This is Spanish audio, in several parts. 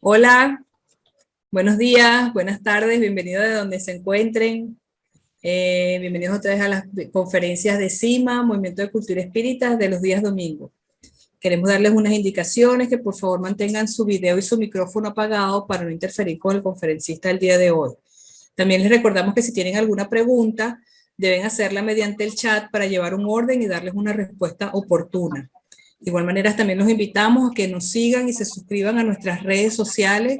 Hola, buenos días, buenas tardes, bienvenidos de donde se encuentren. Bienvenidos otra vez a las conferencias de CIMA, Movimiento de Cultura Espírita, de los días domingos. Queremos darles unas indicaciones que por favor mantengan su video y su micrófono apagado para no interferir con el conferencista del día de hoy. También les recordamos que si tienen alguna pregunta, deben hacerla mediante el chat para llevar un orden y darles una respuesta oportuna. De igual manera, también los invitamos a que nos sigan y se suscriban a nuestras redes sociales,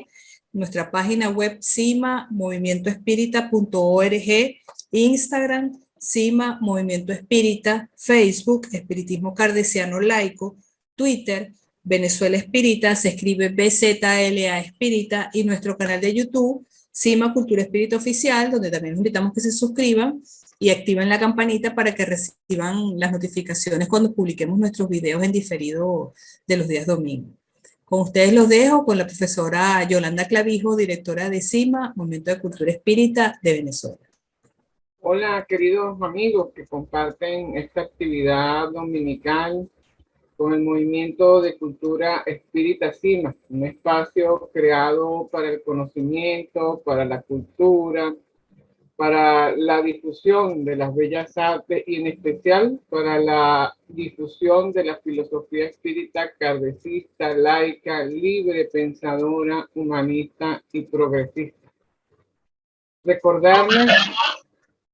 nuestra página web CIMA, movimientoespírita.org, Instagram, CIMA, Movimiento Espírita, Facebook, Espiritismo Cardesiano Laico, Twitter, Venezuela Espírita, se escribe BZLA Espírita, y nuestro canal de YouTube, CIMA Cultura Espírita Oficial, donde también los invitamos que se suscriban y activen la campanita para que reciban las notificaciones cuando publiquemos nuestros videos en diferido de los días domingos. Con ustedes los dejo con la profesora Yolanda Clavijo, directora de CIMA, Movimiento de Cultura Espírita de Venezuela. Hola, queridos amigos que comparten esta actividad dominical con el Movimiento de Cultura Espírita CIMA, un espacio creado para el conocimiento, para la cultura, para la difusión de las bellas artes y en especial para la difusión de la filosofía espírita kardecista, laica, libre, pensadora, humanista y progresista. Recordarles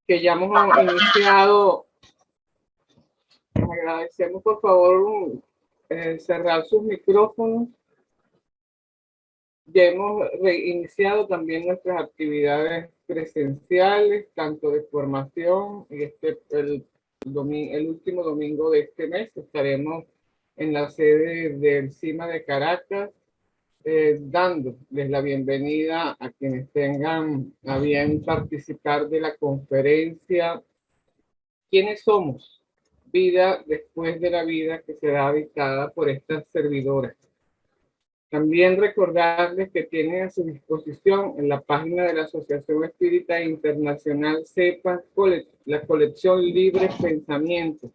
que ya hemos iniciado. Les agradecemos por favor cerrar sus micrófonos. Ya hemos reiniciado también nuestras actividades presenciales, tanto de formación, y el último domingo de este mes estaremos en la sede del CIMA de Caracas, dándoles la bienvenida a quienes tengan a bien participar de la conferencia ¿Quiénes somos? Vida después de la vida, que será dictada por estas servidoras. También recordarles que tienen a su disposición en la página de la Asociación Espírita Internacional CEPA la colección Libres Pensamientos.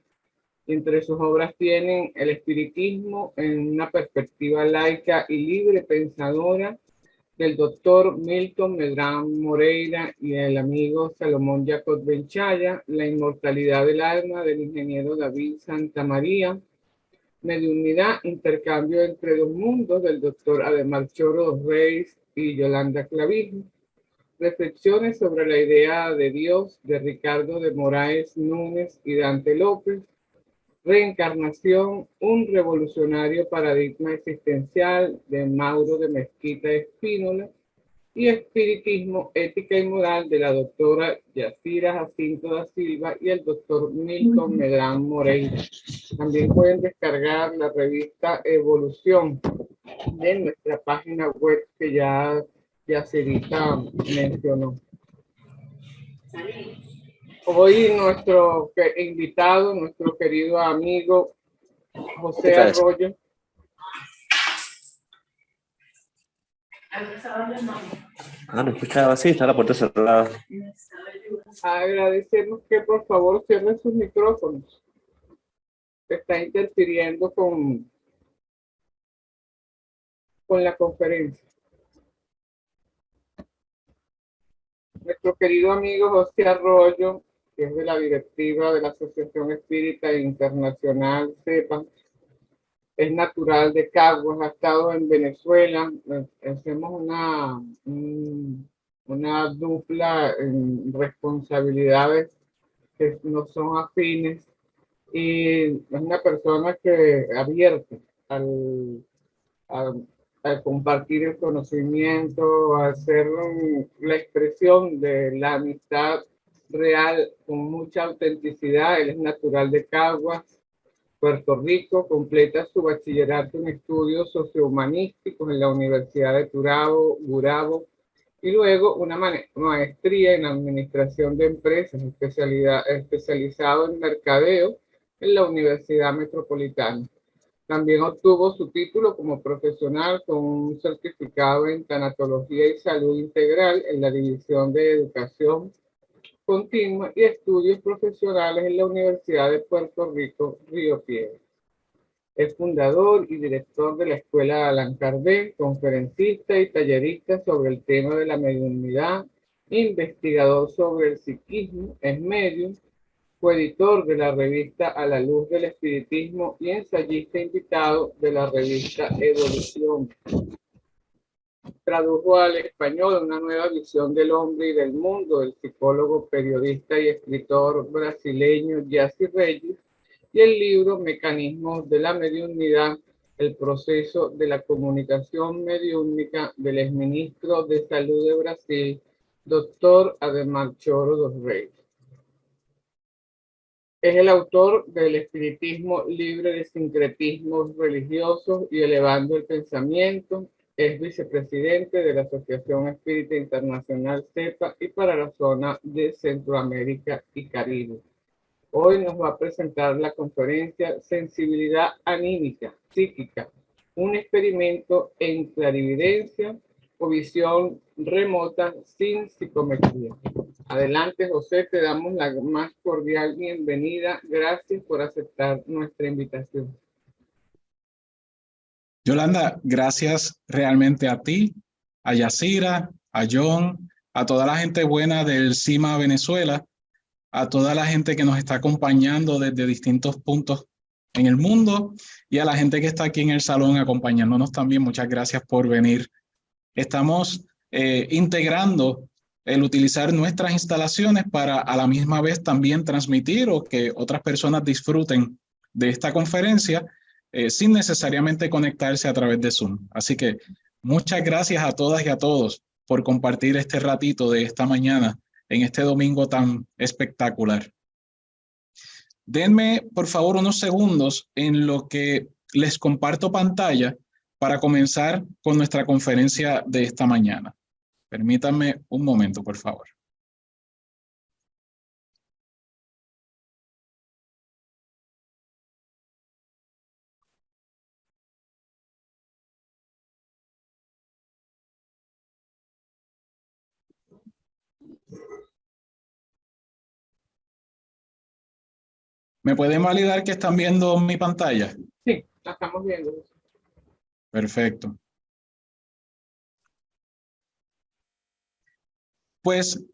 Entre sus obras tienen el espiritismo en una perspectiva laica y libre pensadora, del doctor Milton Medrano Moreira y el amigo Salomón Jacob Benchaya, La inmortalidad del alma, del ingeniero David Santamaría, Mediunidad, intercambio entre dos mundos, del doctor Ademar Choro Reyes y Yolanda Clavijo, Reflexiones sobre la idea de Dios, de Ricardo de Moraes Núñez y Dante López, Reencarnación, un revolucionario paradigma existencial, de Mauro de Mezquita Espínola, y Espiritismo, ética y moral, de la doctora Yacira Jacinto da Silva y el doctor Milton Medrano Moreira. También pueden descargar la revista Evolución de nuestra página web que ya Yacirita mencionó. Hoy nuestro invitado, nuestro querido amigo José Arroyo. No escuchaba, sí, está la puerta cerrada. Agradecemos que por favor cierren sus micrófonos. Está interfiriendo con la conferencia. Nuestro querido amigo José Arroyo, que es de la directiva de la Asociación Espírita Internacional CEPA, es natural de Caguas, ha estado en Venezuela. Hacemos una dupla en responsabilidades que no son afines, y es una persona que abierta a compartir el conocimiento, a hacer la expresión de la amistad real con mucha autenticidad. Él es natural de Caguas, Puerto Rico, completa su bachillerato en estudios sociohumanísticos en la Universidad de Gurabo, y luego una maestría en administración de empresas, especializado en mercadeo en la Universidad Metropolitana. También obtuvo su título como profesional con un certificado en tanatología y salud integral en la División de Educación Continua y estudios profesionales en la Universidad de Puerto Rico, Río Piedras. Es fundador y director de la Escuela Allan Kardec, conferencista y tallerista sobre el tema de la mediunidad, investigador sobre el psiquismo, es medium, coeditor de la revista A la Luz del Espiritismo y ensayista invitado de la revista Evolución. Tradujo al español Una nueva visión del hombre y del mundo del psicólogo, periodista y escritor brasileño Yacy Reyes, y el libro Mecanismos de la Mediunidad, el proceso de la comunicación mediúnica del exministro de Salud de Brasil, doctor Ademar Choro dos Reis. Es el autor del Espiritismo libre de sincretismos religiosos y elevando el pensamiento. Es vicepresidente de la Asociación Espírita Internacional CEPA y para la zona de Centroamérica y Caribe. Hoy nos va a presentar la conferencia Sensibilidad Anímica, Psíquica, un experimento en clarividencia o visión remota sin psicometría. Adelante, José, te damos la más cordial bienvenida. Gracias por aceptar nuestra invitación. Yolanda, gracias realmente a ti, a Yacira, a John, a toda la gente buena del CIMA Venezuela, a toda la gente que nos está acompañando desde distintos puntos en el mundo y a la gente que está aquí en el salón acompañándonos también. Muchas gracias por venir. Estamos integrando el utilizar nuestras instalaciones para a la misma vez también transmitir o que otras personas disfruten de esta conferencia sin necesariamente conectarse a través de Zoom. Así que muchas gracias a todas y a todos por compartir este ratito de esta mañana en este domingo tan espectacular. Denme, por favor, unos segundos en lo que les comparto pantalla para comenzar con nuestra conferencia de esta mañana. Permítanme un momento, por favor. ¿Me pueden validar que están viendo mi pantalla? Sí, la estamos viendo. Perfecto. Pues,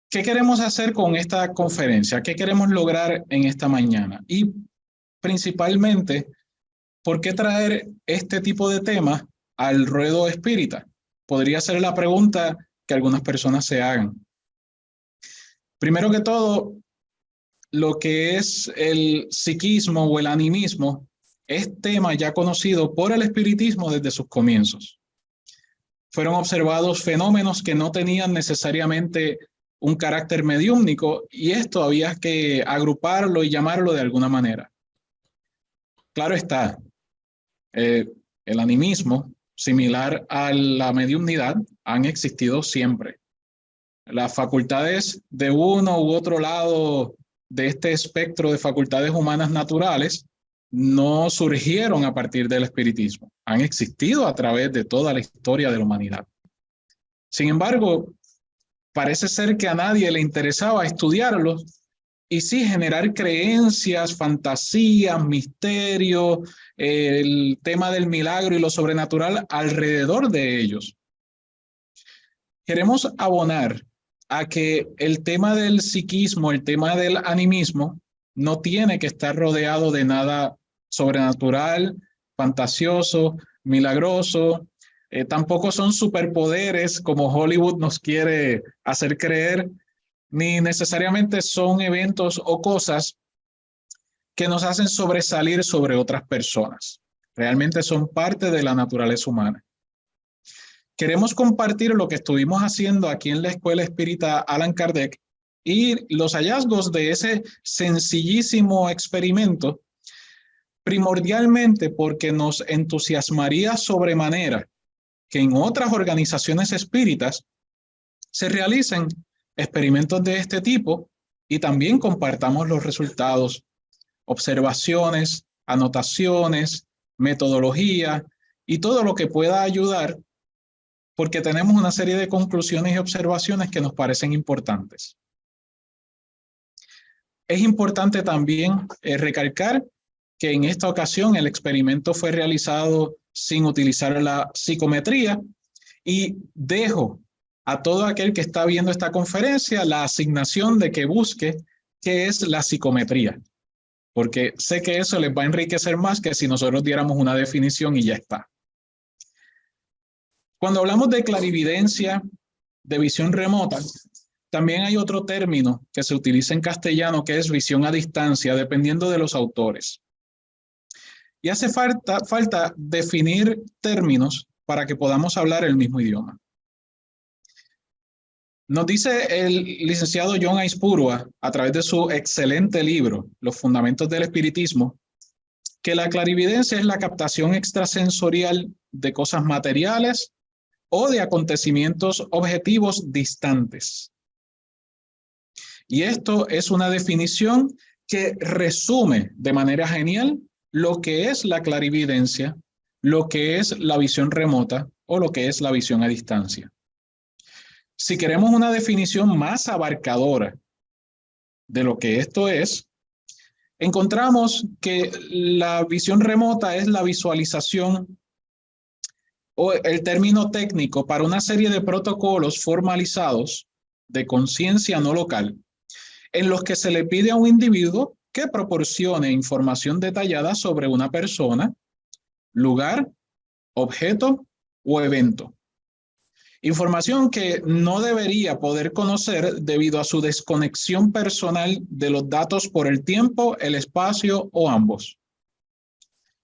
¿qué queremos hacer con esta conferencia? ¿Qué queremos lograr en esta mañana? Y principalmente, ¿por qué traer este tipo de temas al ruedo espírita? Podría ser la pregunta que algunas personas se hagan. Primero que todo, lo que es el psiquismo o el animismo es tema ya conocido por el espiritismo desde sus comienzos. Fueron observados fenómenos que no tenían necesariamente un carácter mediúmnico y esto había que agruparlo y llamarlo de alguna manera. Claro está, el animismo, similar a la mediumnidad, han existido siempre. Las facultades de uno u otro lado de este espectro de facultades humanas naturales no surgieron a partir del espiritismo, han existido a través de toda la historia de la humanidad. Sin embargo, parece ser que a nadie le interesaba estudiarlos y sí generar creencias, fantasías, misterios, el tema del milagro y lo sobrenatural alrededor de ellos. Queremos abonar a que el tema del psiquismo, el tema del animismo, no tiene que estar rodeado de nada sobrenatural, fantasioso, milagroso. Tampoco son superpoderes como Hollywood nos quiere hacer creer, ni necesariamente son eventos o cosas que nos hacen sobresalir sobre otras personas. Realmente son parte de la naturaleza humana. Queremos compartir lo que estuvimos haciendo aquí en la Escuela Espírita Allan Kardec y los hallazgos de ese sencillísimo experimento, primordialmente porque nos entusiasmaría sobremanera que en otras organizaciones espíritas se realicen experimentos de este tipo y también compartamos los resultados, observaciones, anotaciones, metodología y todo lo que pueda ayudar, porque tenemos una serie de conclusiones y observaciones que nos parecen importantes. Es importante también recalcar que en esta ocasión el experimento fue realizado sin utilizar la psicometría, y dejo a todo aquel que está viendo esta conferencia la asignación de que busque qué es la psicometría, porque sé que eso les va a enriquecer más que si nosotros diéramos una definición y ya está. Cuando hablamos de clarividencia, de visión remota, también hay otro término que se utiliza en castellano que es visión a distancia, dependiendo de los autores. Y hace falta definir términos para que podamos hablar el mismo idioma. Nos dice el licenciado John Aispurua, a través de su excelente libro, Los Fundamentos del Espiritismo, que la clarividencia es la captación extrasensorial de cosas materiales o de acontecimientos objetivos distantes. Y esto es una definición que resume de manera genial lo que es la clarividencia, lo que es la visión remota o lo que es la visión a distancia. Si queremos una definición más abarcadora de lo que esto es, encontramos que la visión remota es la visualización o el término técnico para una serie de protocolos formalizados de conciencia no local, en los que se le pide a un individuo que proporcione información detallada sobre una persona, lugar, objeto o evento. Información que no debería poder conocer debido a su desconexión personal de los datos por el tiempo, el espacio o ambos.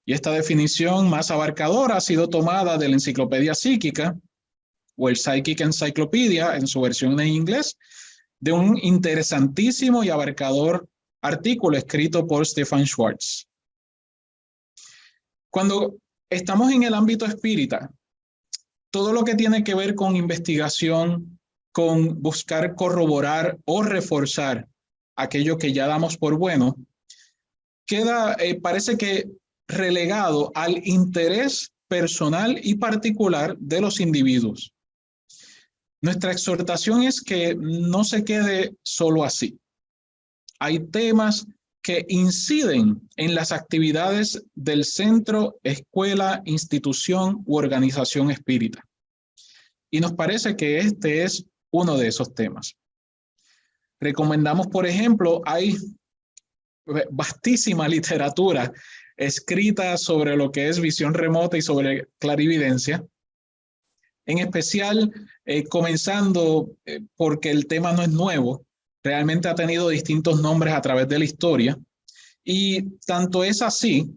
Y esta definición más abarcadora ha sido tomada de la Enciclopedia Psíquica o el Psychic Encyclopedia en su versión en inglés, de un interesantísimo y abarcador artículo escrito por Stefan Schwartz. Cuando estamos en el ámbito espírita, todo lo que tiene que ver con investigación, con buscar corroborar o reforzar aquello que ya damos por bueno, queda, parece que relegado al interés personal y particular de los individuos. Nuestra exhortación es que no se quede solo así. Hay temas que inciden en las actividades del centro, escuela, institución u organización espírita. Y nos parece que este es uno de esos temas. Recomendamos, por ejemplo, hay vastísima literatura escrita sobre lo que es visión remota y sobre clarividencia. En especial, comenzando porque el tema no es nuevo, realmente ha tenido distintos nombres a través de la historia, y tanto es así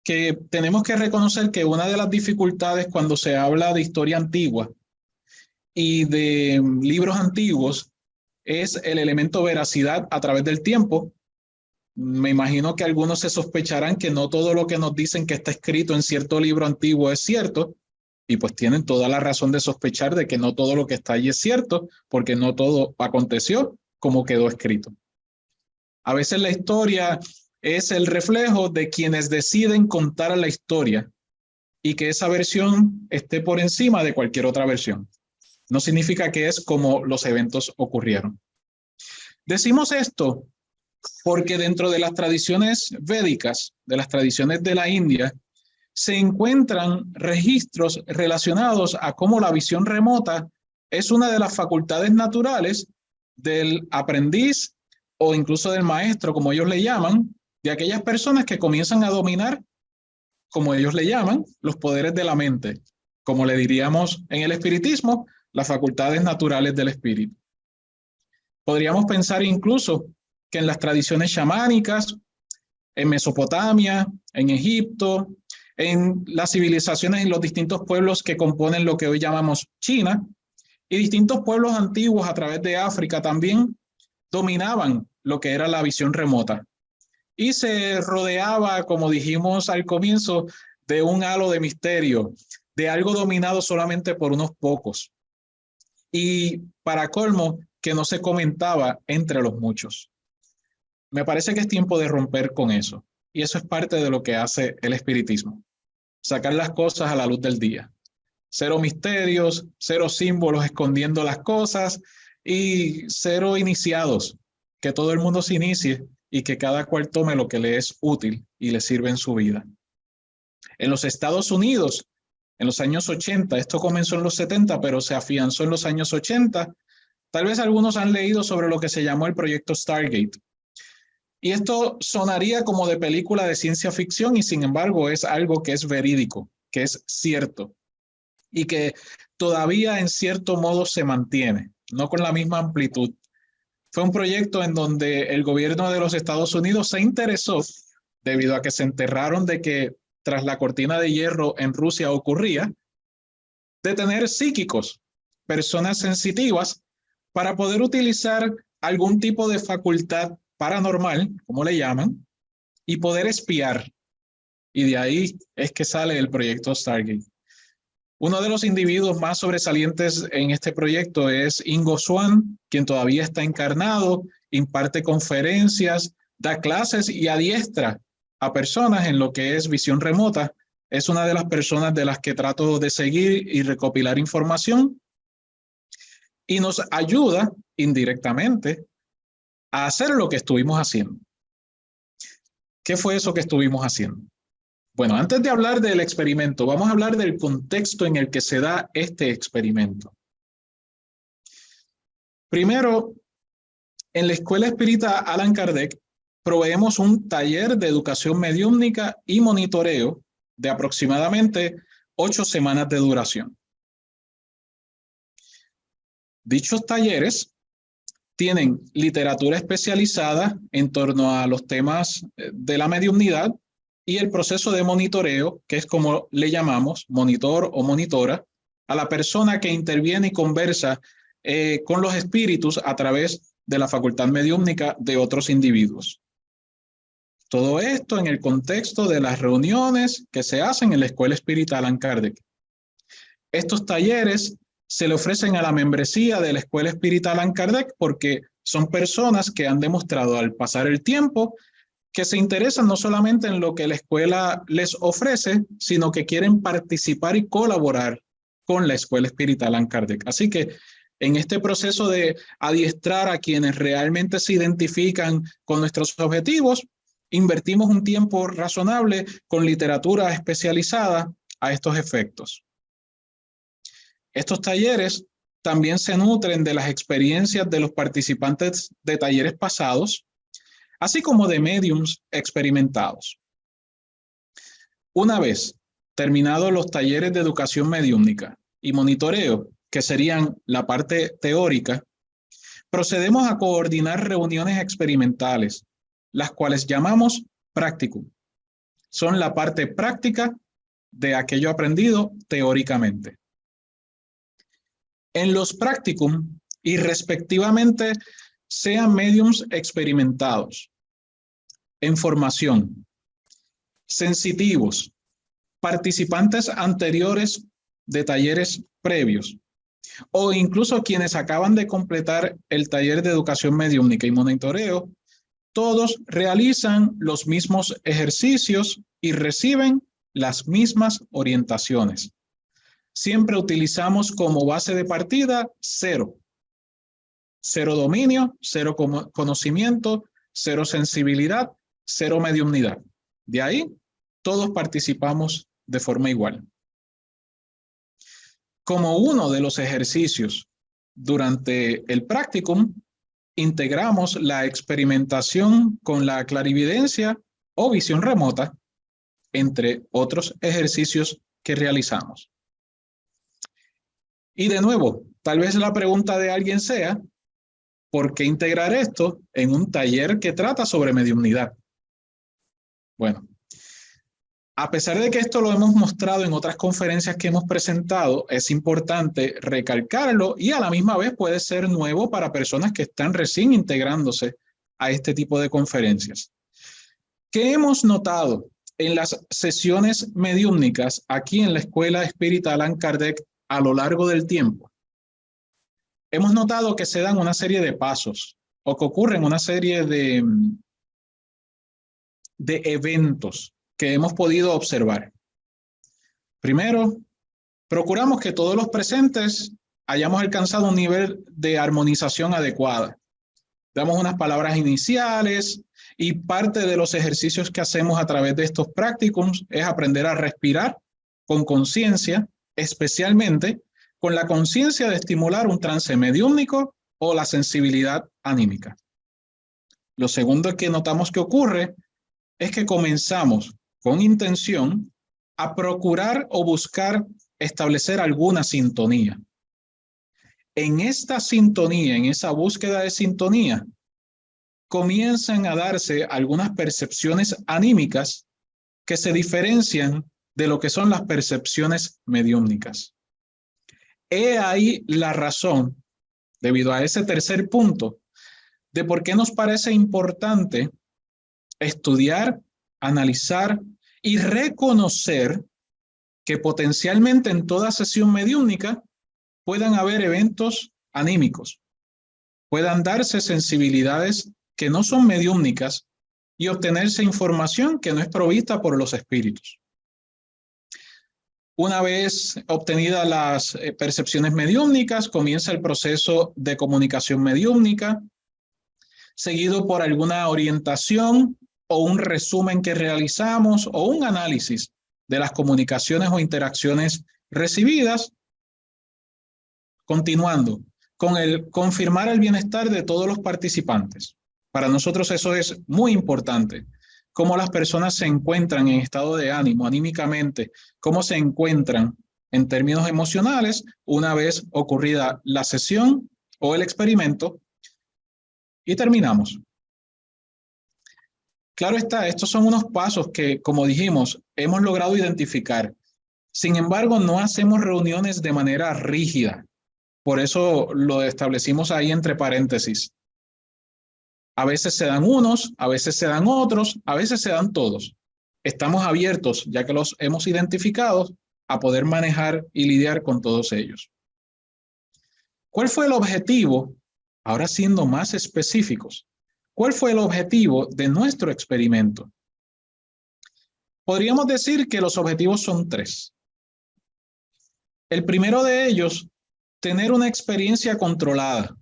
que tenemos que reconocer que una de las dificultades cuando se habla de historia antigua y de libros antiguos es el elemento veracidad a través del tiempo. Me imagino que algunos se sospecharán que no todo lo que nos dicen que está escrito en cierto libro antiguo es cierto, y pues tienen toda la razón de sospechar de que no todo lo que está ahí es cierto, porque no todo aconteció como quedó escrito. A veces la historia es el reflejo de quienes deciden contar la historia y que esa versión esté por encima de cualquier otra versión. No significa que es como los eventos ocurrieron. Decimos esto porque dentro de las tradiciones védicas, de las tradiciones de la India, se encuentran registros relacionados a cómo la visión remota es una de las facultades naturales del aprendiz o incluso del maestro, como ellos le llaman, de aquellas personas que comienzan a dominar, como ellos le llaman, los poderes de la mente, como le diríamos en el espiritismo, las facultades naturales del espíritu. Podríamos pensar incluso que en las tradiciones chamánicas, en Mesopotamia, en Egipto, en las civilizaciones y los distintos pueblos que componen lo que hoy llamamos China, y distintos pueblos antiguos a través de África también dominaban lo que era la visión remota. Y se rodeaba, como dijimos al comienzo, de un halo de misterio, de algo dominado solamente por unos pocos. Y para colmo, que no se comentaba entre los muchos. Me parece que es tiempo de romper con eso. Y eso es parte de lo que hace el espiritismo. Sacar las cosas a la luz del día. Cero misterios, cero símbolos escondiendo las cosas y cero iniciados. Que todo el mundo se inicie y que cada cual tome lo que le es útil y le sirve en su vida. En los Estados Unidos, en los años 80, esto comenzó en los 70, pero se afianzó en los años 80. Tal vez algunos han leído sobre lo que se llamó el proyecto Stargate. Y esto sonaría como de película de ciencia ficción y sin embargo es algo que es verídico, que es cierto y que todavía en cierto modo se mantiene, no con la misma amplitud. Fue un proyecto en donde el gobierno de los Estados Unidos se interesó debido a que se enterraron de que tras la cortina de hierro en Rusia ocurría, de tener psíquicos, personas sensitivas, para poder utilizar algún tipo de facultad paranormal, como le llaman, y poder espiar. Y de ahí es que sale el proyecto Stargate. Uno de los individuos más sobresalientes en este proyecto es Ingo Swann, quien todavía está encarnado, imparte conferencias, da clases y adiestra a personas en lo que es visión remota. Es una de las personas de las que trato de seguir y recopilar información y nos ayuda indirectamente a hacer lo que estuvimos haciendo. ¿Qué fue eso que estuvimos haciendo? Bueno, antes de hablar del experimento, vamos a hablar del contexto en el que se da este experimento. Primero, en la Escuela Espírita Allan Kardec, proveemos un taller de educación mediúmnica y monitoreo de aproximadamente 8 semanas de duración. Dichos talleres tienen literatura especializada en torno a los temas de la mediumnidad y el proceso de monitoreo, que es como le llamamos, monitor o monitora, a la persona que interviene y conversa con los espíritus a través de la facultad mediúmnica de otros individuos. Todo esto en el contexto de las reuniones que se hacen en la Escuela Espírita Allan Kardec. Estos talleres se le ofrecen a la membresía de la Escuela Espírita Allan Kardec porque son personas que han demostrado al pasar el tiempo que se interesan no solamente en lo que la escuela les ofrece, sino que quieren participar y colaborar con la Escuela Espírita Allan Kardec. Así que en este proceso de adiestrar a quienes realmente se identifican con nuestros objetivos, invertimos un tiempo razonable con literatura especializada a estos efectos. Estos talleres también se nutren de las experiencias de los participantes de talleres pasados, así como de médiums experimentados. Una vez terminados los talleres de educación mediúmnica y monitoreo, que serían la parte teórica, procedemos a coordinar reuniones experimentales, las cuales llamamos practicum. Son la parte práctica de aquello aprendido teóricamente. En los practicum, y respectivamente, sean médiums experimentados, en formación, sensitivos, participantes anteriores de talleres previos, o incluso quienes acaban de completar el taller de educación mediúmnica y monitoreo, todos realizan los mismos ejercicios y reciben las mismas orientaciones. Siempre utilizamos como base de partida 0. 0 dominio, 0 conocimiento, 0 sensibilidad, 0 mediumnidad. De ahí, todos participamos de forma igual. Como uno de los ejercicios durante el practicum, integramos la experimentación con la clarividencia o visión remota, entre otros ejercicios que realizamos. Y de nuevo, tal vez la pregunta de alguien sea, ¿por qué integrar esto en un taller que trata sobre mediumnidad? Bueno, a pesar de que esto lo hemos mostrado en otras conferencias que hemos presentado, es importante recalcarlo y a la misma vez puede ser nuevo para personas que están recién integrándose a este tipo de conferencias. ¿Qué hemos notado en las sesiones mediúmnicas aquí en la Escuela Espírita Allan Kardec a lo largo del tiempo? Hemos notado que se dan una serie de pasos o que ocurren una serie de eventos que hemos podido observar. Primero, procuramos que todos los presentes hayamos alcanzado un nivel de armonización adecuada. Damos unas palabras iniciales Y parte de los ejercicios que hacemos a través de estos practicums es aprender a respirar con conciencia, especialmente con la conciencia de estimular un trance mediúmnico o la sensibilidad anímica. Lo segundo que notamos que ocurre es que comenzamos con intención a procurar o buscar establecer alguna sintonía. En esta sintonía, en esa búsqueda de sintonía, comienzan a darse algunas percepciones anímicas que se diferencian de lo que son las percepciones mediúmnicas. He ahí la razón, debido a ese tercer punto, de por qué nos parece importante estudiar, analizar y reconocer que potencialmente en toda sesión mediúmnica puedan haber eventos anímicos, puedan darse sensibilidades que no son mediúmnicas y obtenerse información que no es provista por los espíritus. Una vez obtenidas las percepciones mediúmnicas, comienza el proceso de comunicación mediúmnica, seguido por alguna orientación o un resumen que realizamos o un análisis de las comunicaciones o interacciones recibidas, continuando con el confirmar el bienestar de todos los participantes. Para nosotros eso es muy importante, cómo las personas se encuentran en estado de ánimo, anímicamente, cómo se encuentran en términos emocionales una vez ocurrida la sesión o el experimento, y terminamos. Claro está, estos son unos pasos que, como dijimos, hemos logrado identificar. Sin embargo, no hacemos reuniones de manera rígida. Por eso lo establecimos ahí entre paréntesis. A veces se dan unos, a veces se dan otros, a veces se dan todos. Estamos abiertos, ya que los hemos identificado, a poder manejar y lidiar con todos ellos. ¿Cuál fue el objetivo? Ahora siendo más específicos. ¿Cuál fue el objetivo de nuestro experimento? Podríamos decir que los objetivos son tres. El primero de ellos, tener una experiencia controlada,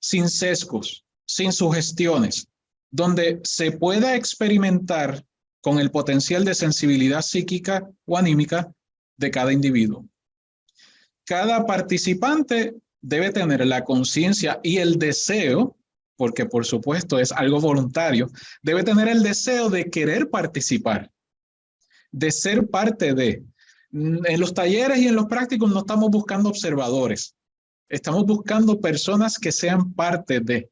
sin sesgos, sin sugestiones, donde se pueda experimentar con el potencial de sensibilidad psíquica o anímica de cada individuo. Cada participante debe tener la conciencia y el deseo, porque por supuesto es algo voluntario, debe tener el deseo de querer participar, de ser parte de. En los talleres y en los prácticos no estamos buscando observadores, estamos buscando personas que sean parte de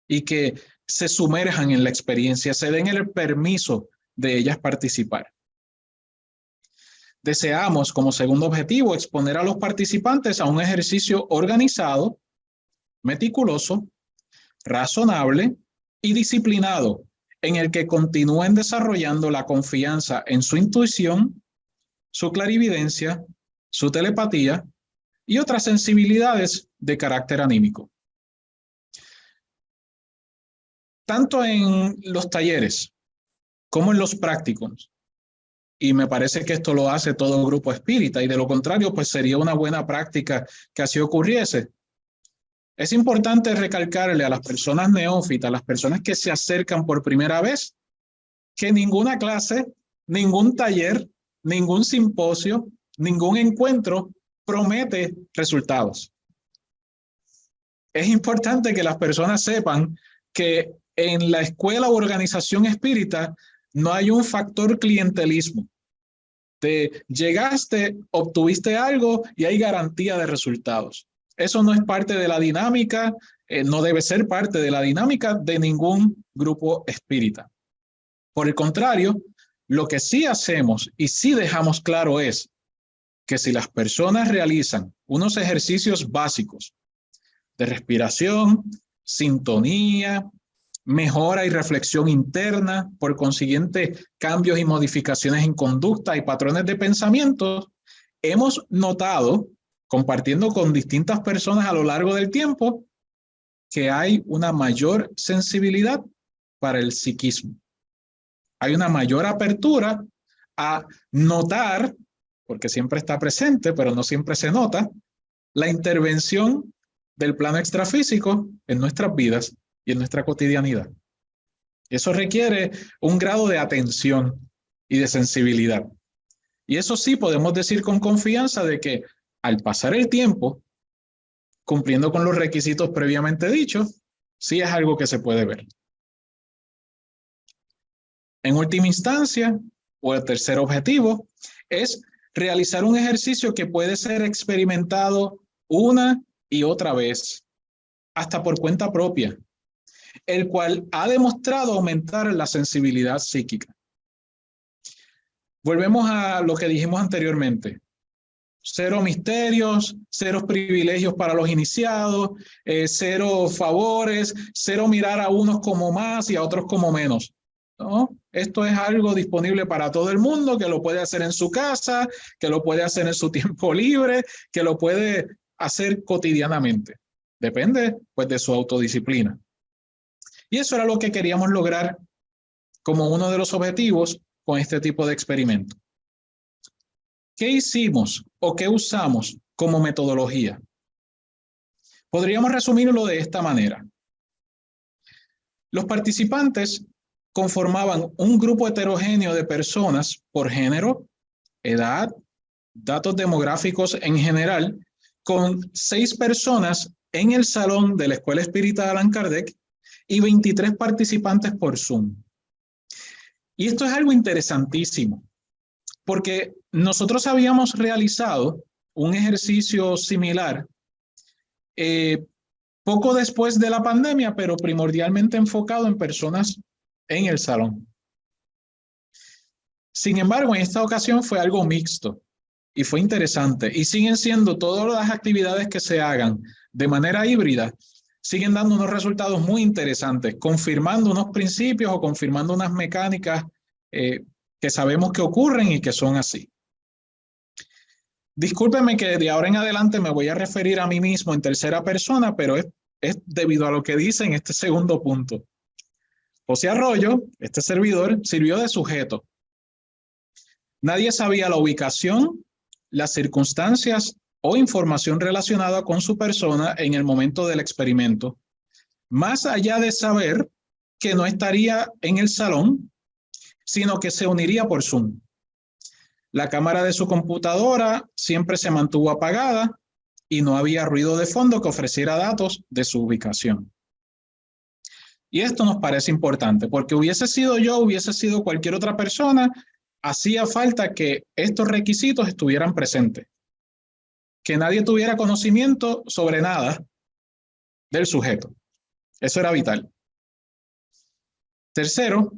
y que se sumerjan en la experiencia, se den el permiso de ellas participar. Deseamos como segundo objetivo exponer a los participantes a un ejercicio organizado, meticuloso, razonable y disciplinado, en el que continúen desarrollando la confianza en su intuición, su clarividencia, su telepatía y otras sensibilidades de carácter anímico. Tanto en los talleres como en los prácticos, y me parece que esto lo hace todo el grupo espírita, y de lo contrario, pues sería una buena práctica que así ocurriese. Es importante recalcarle a las personas neófitas, a las personas que se acercan por primera vez, que ninguna clase, ningún taller, ningún simposio, ningún encuentro promete resultados. Es importante que las personas sepan que en la escuela o organización espírita no hay un factor clientelismo. Te llegaste, obtuviste algo y hay garantía de resultados. Eso no es parte de la dinámica, no debe ser parte de la dinámica de ningún grupo espírita. Por el contrario, lo que sí hacemos y sí dejamos claro es que si las personas realizan unos ejercicios básicos de respiración, sintonía, mejora y reflexión interna, por consiguiente cambios y modificaciones en conducta y patrones de pensamiento, hemos notado, compartiendo con distintas personas a lo largo del tiempo, que hay una mayor sensibilidad para el psiquismo. Hay una mayor apertura a notar, porque siempre está presente, pero no siempre se nota, la intervención del plano extrafísico en nuestras vidas y en nuestra cotidianidad. Eso requiere un grado de atención y de sensibilidad. Y eso sí podemos decir con confianza de que al pasar el tiempo, cumpliendo con los requisitos previamente dichos, sí es algo que se puede ver. En última instancia, o el tercer objetivo, es realizar un ejercicio que puede ser experimentado una y otra vez, hasta por cuenta propia, el cual ha demostrado aumentar la sensibilidad psíquica. Volvemos a lo que dijimos anteriormente. Cero misterios, cero privilegios para los iniciados, cero favores, cero mirar a unos como más y a otros como menos, ¿no? Esto es algo disponible para todo el mundo, que lo puede hacer en su casa, que lo puede hacer en su tiempo libre, que lo puede hacer cotidianamente. Depende, pues, de su autodisciplina. Y eso era lo que queríamos lograr como uno de los objetivos con este tipo de experimento. ¿Qué hicimos o qué usamos como metodología? Podríamos resumirlo de esta manera. Los participantes conformaban un grupo heterogéneo de personas por género, edad, datos demográficos en general, con 6 personas en el salón de la Escuela Espírita de Allan Kardec y 23 participantes por Zoom. Y esto es algo interesantísimo, porque nosotros habíamos realizado un ejercicio similar poco después de la pandemia, pero primordialmente enfocado en personas en el salón. Sin embargo, en esta ocasión fue algo mixto y fue interesante. Y siguen siendo todas las actividades que se hagan de manera híbrida, siguen dando unos resultados muy interesantes, confirmando unos principios o confirmando unas mecánicas que sabemos que ocurren y que son así. Discúlpenme que de ahora en adelante me voy a referir a mí mismo en tercera persona, pero es debido a lo que dice en este segundo punto. José Arroyo, este servidor, sirvió de sujeto. Nadie sabía la ubicación, las circunstancias o información relacionada con su persona en el momento del experimento, más allá de saber que no estaría en el salón, sino que se uniría por Zoom. La cámara de su computadora siempre se mantuvo apagada y no había ruido de fondo que ofreciera datos de su ubicación. Y esto nos parece importante, porque hubiese sido yo, hubiese sido cualquier otra persona, hacía falta que estos requisitos estuvieran presentes. Que nadie tuviera conocimiento sobre nada del sujeto. Eso era vital. Tercero,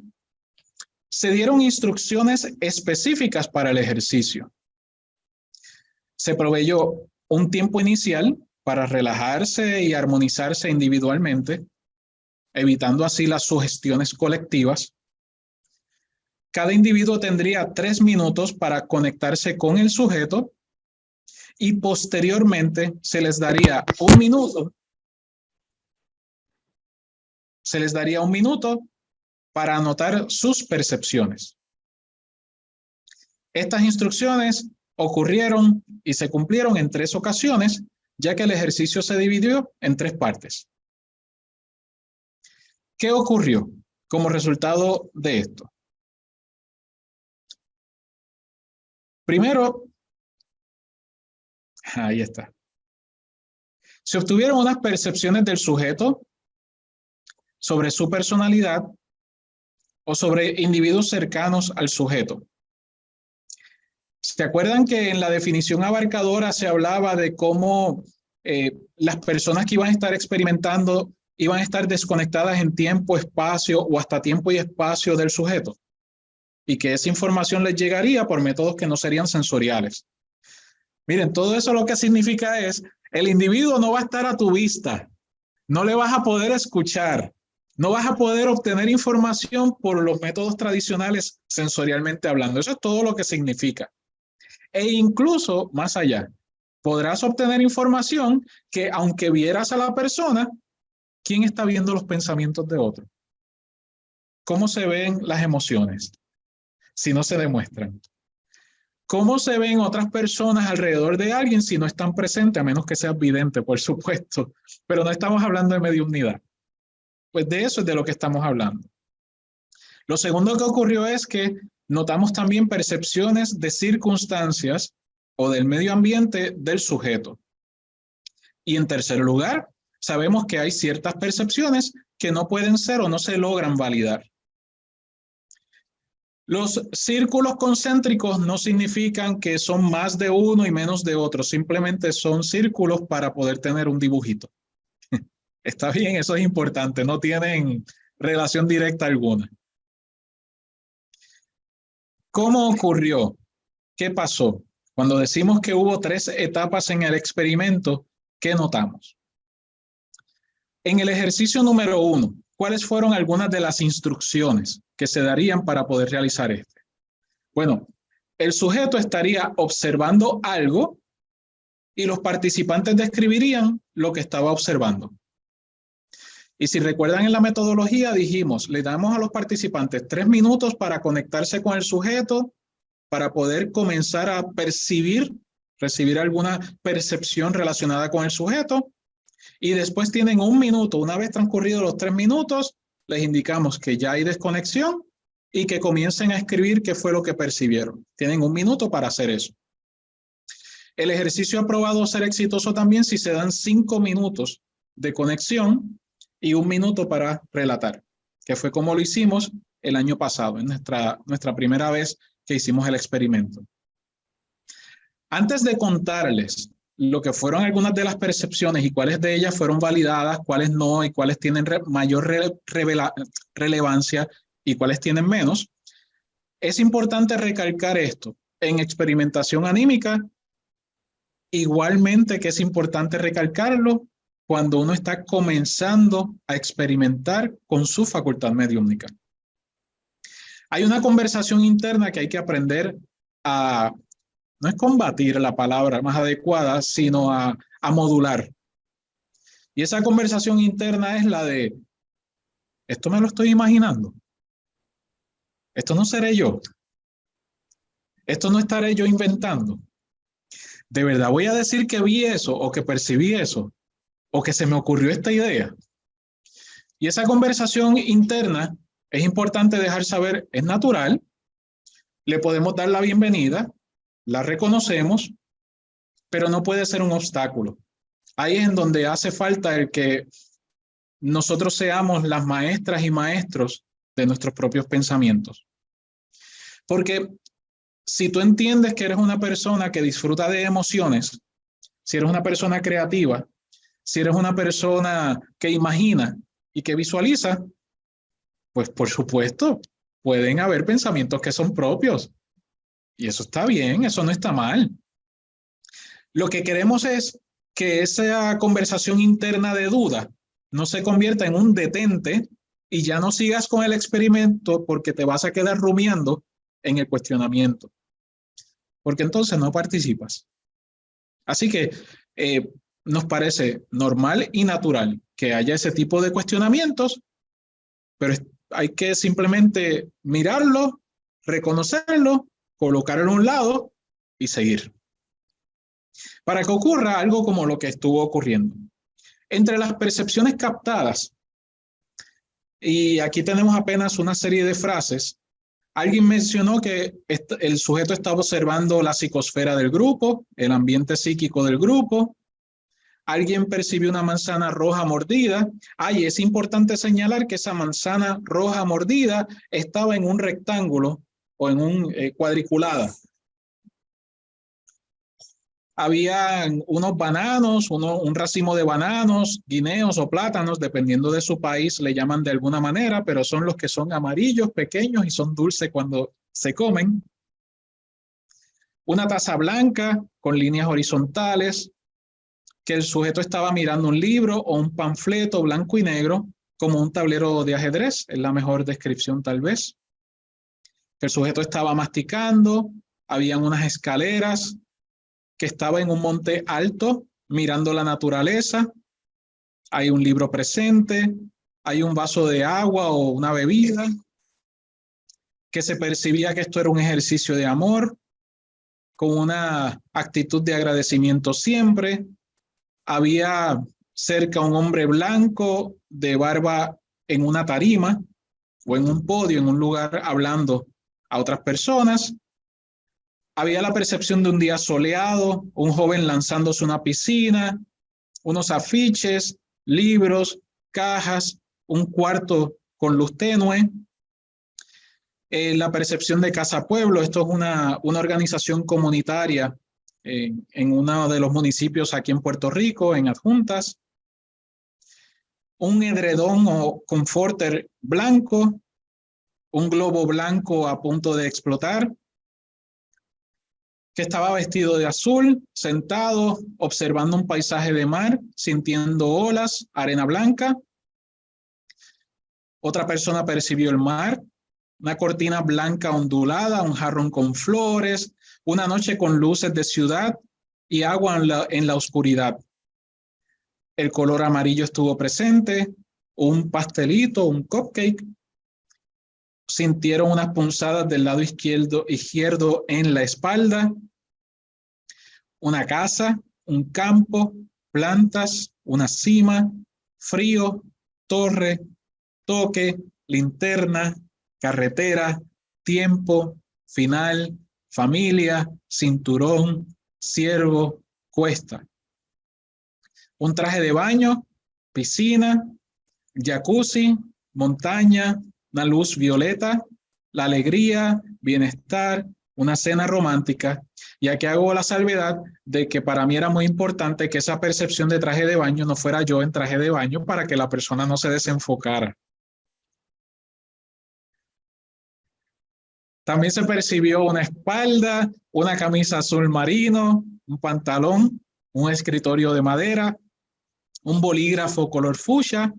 se dieron instrucciones específicas para el ejercicio. Se proveyó un tiempo inicial para relajarse y armonizarse individualmente, evitando así las sugestiones colectivas. Cada individuo tendría 3 minutos para conectarse con el sujeto y posteriormente se les daría un minuto. Se les daría un minuto para anotar sus percepciones. Estas instrucciones ocurrieron y se cumplieron en 3 ocasiones, ya que el ejercicio se dividió en 3 partes. ¿Qué ocurrió como resultado de esto? Primero, ahí está. Se obtuvieron unas percepciones del sujeto sobre su personalidad o sobre individuos cercanos al sujeto. ¿Se acuerdan que en la definición abarcadora se hablaba de cómo las personas que iban a estar experimentando iban a estar desconectadas en tiempo, espacio o hasta tiempo y espacio del sujeto? Y que esa información les llegaría por métodos que no serían sensoriales. Miren, todo eso lo que significa es, el individuo no va a estar a tu vista, no le vas a poder escuchar, no vas a poder obtener información por los métodos tradicionales sensorialmente hablando. Eso es todo lo que significa. E incluso más allá, podrás obtener información que aunque vieras a la persona, ¿quién está viendo los pensamientos de otro? ¿Cómo se ven las emociones si no se demuestran? ¿Cómo se ven otras personas alrededor de alguien si no están presentes, a menos que seas vidente, por supuesto? Pero no estamos hablando de mediunidad. Pues de eso es de lo que estamos hablando. Lo segundo que ocurrió es que notamos también percepciones de circunstancias o del medio ambiente del sujeto. Y en tercer lugar, sabemos que hay ciertas percepciones que no pueden ser o no se logran validar. Los círculos concéntricos no significan que son más de uno y menos de otro, simplemente son círculos para poder tener un dibujito. Está bien, eso es importante, no tienen relación directa alguna. ¿Cómo ocurrió? ¿Qué pasó? Cuando decimos que hubo 3 etapas en el experimento, ¿qué notamos? En el ejercicio número 1, ¿cuáles fueron algunas de las instrucciones que se darían para poder realizar este? Bueno, el sujeto estaría observando algo y los participantes describirían lo que estaba observando. Y si recuerdan en la metodología dijimos, le damos a los participantes 3 minutos para conectarse con el sujeto, para poder comenzar a recibir alguna percepción relacionada con el sujeto. Y después tienen 1 minuto, una vez transcurridos los 3 minutos, les indicamos que ya hay desconexión y que comiencen a escribir qué fue lo que percibieron. Tienen 1 minuto para hacer eso. El ejercicio ha probado ser exitoso también si se dan 5 minutos de conexión y 1 minuto para relatar, que fue como lo hicimos el año pasado, en nuestra primera vez que hicimos el experimento. Antes de contarles lo que fueron algunas de las percepciones y cuáles de ellas fueron validadas, cuáles no y cuáles tienen mayor relevancia y cuáles tienen menos, es importante recalcar esto. En experimentación anímica, igualmente que es importante recalcarlo cuando uno está comenzando a experimentar con su facultad mediúmnica. Hay una conversación interna que hay que aprender a, no es combatir la palabra más adecuada, sino a modular. Y esa conversación interna es la de, esto me lo estoy imaginando. Esto no seré yo. Esto no estaré yo inventando. ¿De verdad voy a decir que vi eso o que percibí eso? ¿O que se me ocurrió esta idea? Y esa conversación interna es importante dejar saber, es natural, le podemos dar la bienvenida, la reconocemos, pero no puede ser un obstáculo. Ahí es en donde hace falta el que nosotros seamos las maestras y maestros de nuestros propios pensamientos. Porque si tú entiendes que eres una persona que disfruta de emociones, si eres una persona creativa, si eres una persona que imagina y que visualiza, pues por supuesto, pueden haber pensamientos que son propios. Y eso está bien, eso no está mal. Lo que queremos es que esa conversación interna de duda no se convierta en un detente y ya no sigas con el experimento porque te vas a quedar rumiando en el cuestionamiento. Porque entonces no participas. Así que nos parece normal y natural que haya ese tipo de cuestionamientos, pero hay que simplemente mirarlo, reconocerlo, colocarlo a un lado y seguir. Para que ocurra algo como lo que estuvo ocurriendo. Entre las percepciones captadas, y aquí tenemos apenas una serie de frases, alguien mencionó que el sujeto estaba observando la psicosfera del grupo, el ambiente psíquico del grupo. Alguien percibió una manzana roja mordida. Y es importante señalar que esa manzana roja mordida estaba en un rectángulo o en un cuadriculada. Había unos bananos, un racimo de bananos, guineos o plátanos, dependiendo de su país, le llaman de alguna manera, pero son los que son amarillos, pequeños y son dulces cuando se comen. Una taza blanca con líneas horizontales, que el sujeto estaba mirando un libro o un panfleto blanco y negro, como un tablero de ajedrez, es la mejor descripción tal vez. Que el sujeto estaba masticando, habían unas escaleras, que estaba en un monte alto mirando la naturaleza, hay un libro presente, hay un vaso de agua o una bebida, que se percibía que esto era un ejercicio de amor, con una actitud de agradecimiento siempre. Había cerca un hombre blanco de barba en una tarima, o en un podio, en un lugar, hablando a otras personas. Había la percepción de un día soleado, un joven lanzándose a una piscina, unos afiches, libros, cajas, un cuarto con luz tenue. La percepción de Casa Pueblo, esto es una organización comunitaria en uno de los municipios aquí en Puerto Rico, en Adjuntas. Un edredón o comforter blanco, un globo blanco a punto de explotar, que estaba vestido de azul, sentado, observando un paisaje de mar, sintiendo olas, arena blanca. Otra persona percibió el mar, una cortina blanca ondulada, un jarrón con flores, una noche con luces de ciudad y agua en la oscuridad. El color amarillo estuvo presente, un pastelito, un cupcake. Sintieron unas punzadas del lado izquierdo en la espalda. Una casa, un campo, plantas, una cima, frío, torre, toque, linterna, carretera, tiempo, final, familia, cinturón, ciervo, cuesta. Un traje de baño, piscina, jacuzzi, montaña, una luz violeta, la alegría, bienestar, una cena romántica. Y aquí hago la salvedad de que para mí era muy importante que esa percepción de traje de baño no fuera yo en traje de baño para que la persona no se desenfocara. También se percibió una espalda, una camisa azul marino, un pantalón, un escritorio de madera, un bolígrafo color fucsia,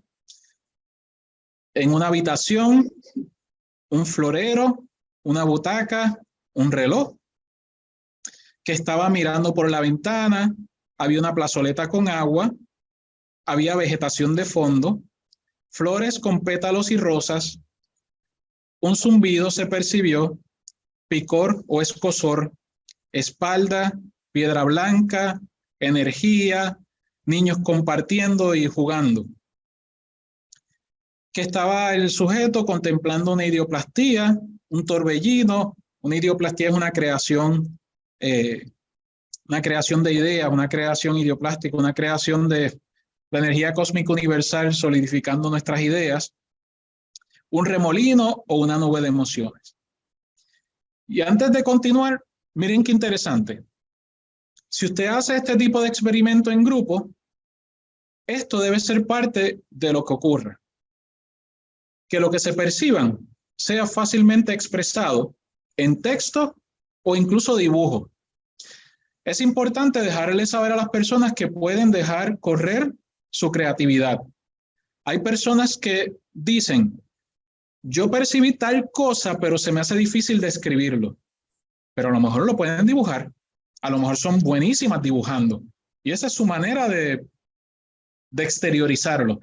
en una habitación, un florero, una butaca, un reloj, que estaba mirando por la ventana, había una plazoleta con agua, había vegetación de fondo, flores con pétalos y rosas, un zumbido se percibió, picor o escozor, espalda, piedra blanca, energía, niños compartiendo y jugando. Que estaba el sujeto contemplando una idioplastía, un torbellino. Una idioplastía es una creación de ideas, una creación idioplástica, una creación de la energía cósmica universal solidificando nuestras ideas, un remolino o una nube de emociones. Y antes de continuar, miren qué interesante. Si usted hace este tipo de experimento en grupo, esto debe ser parte de lo que ocurre. Que lo que se perciban sea fácilmente expresado en texto o incluso dibujo. Es importante dejarles saber a las personas que pueden dejar correr su creatividad. Hay personas que dicen, yo percibí tal cosa, pero se me hace difícil describirlo. Pero a lo mejor lo pueden dibujar. A lo mejor son buenísimas dibujando. Y esa es su manera de exteriorizarlo.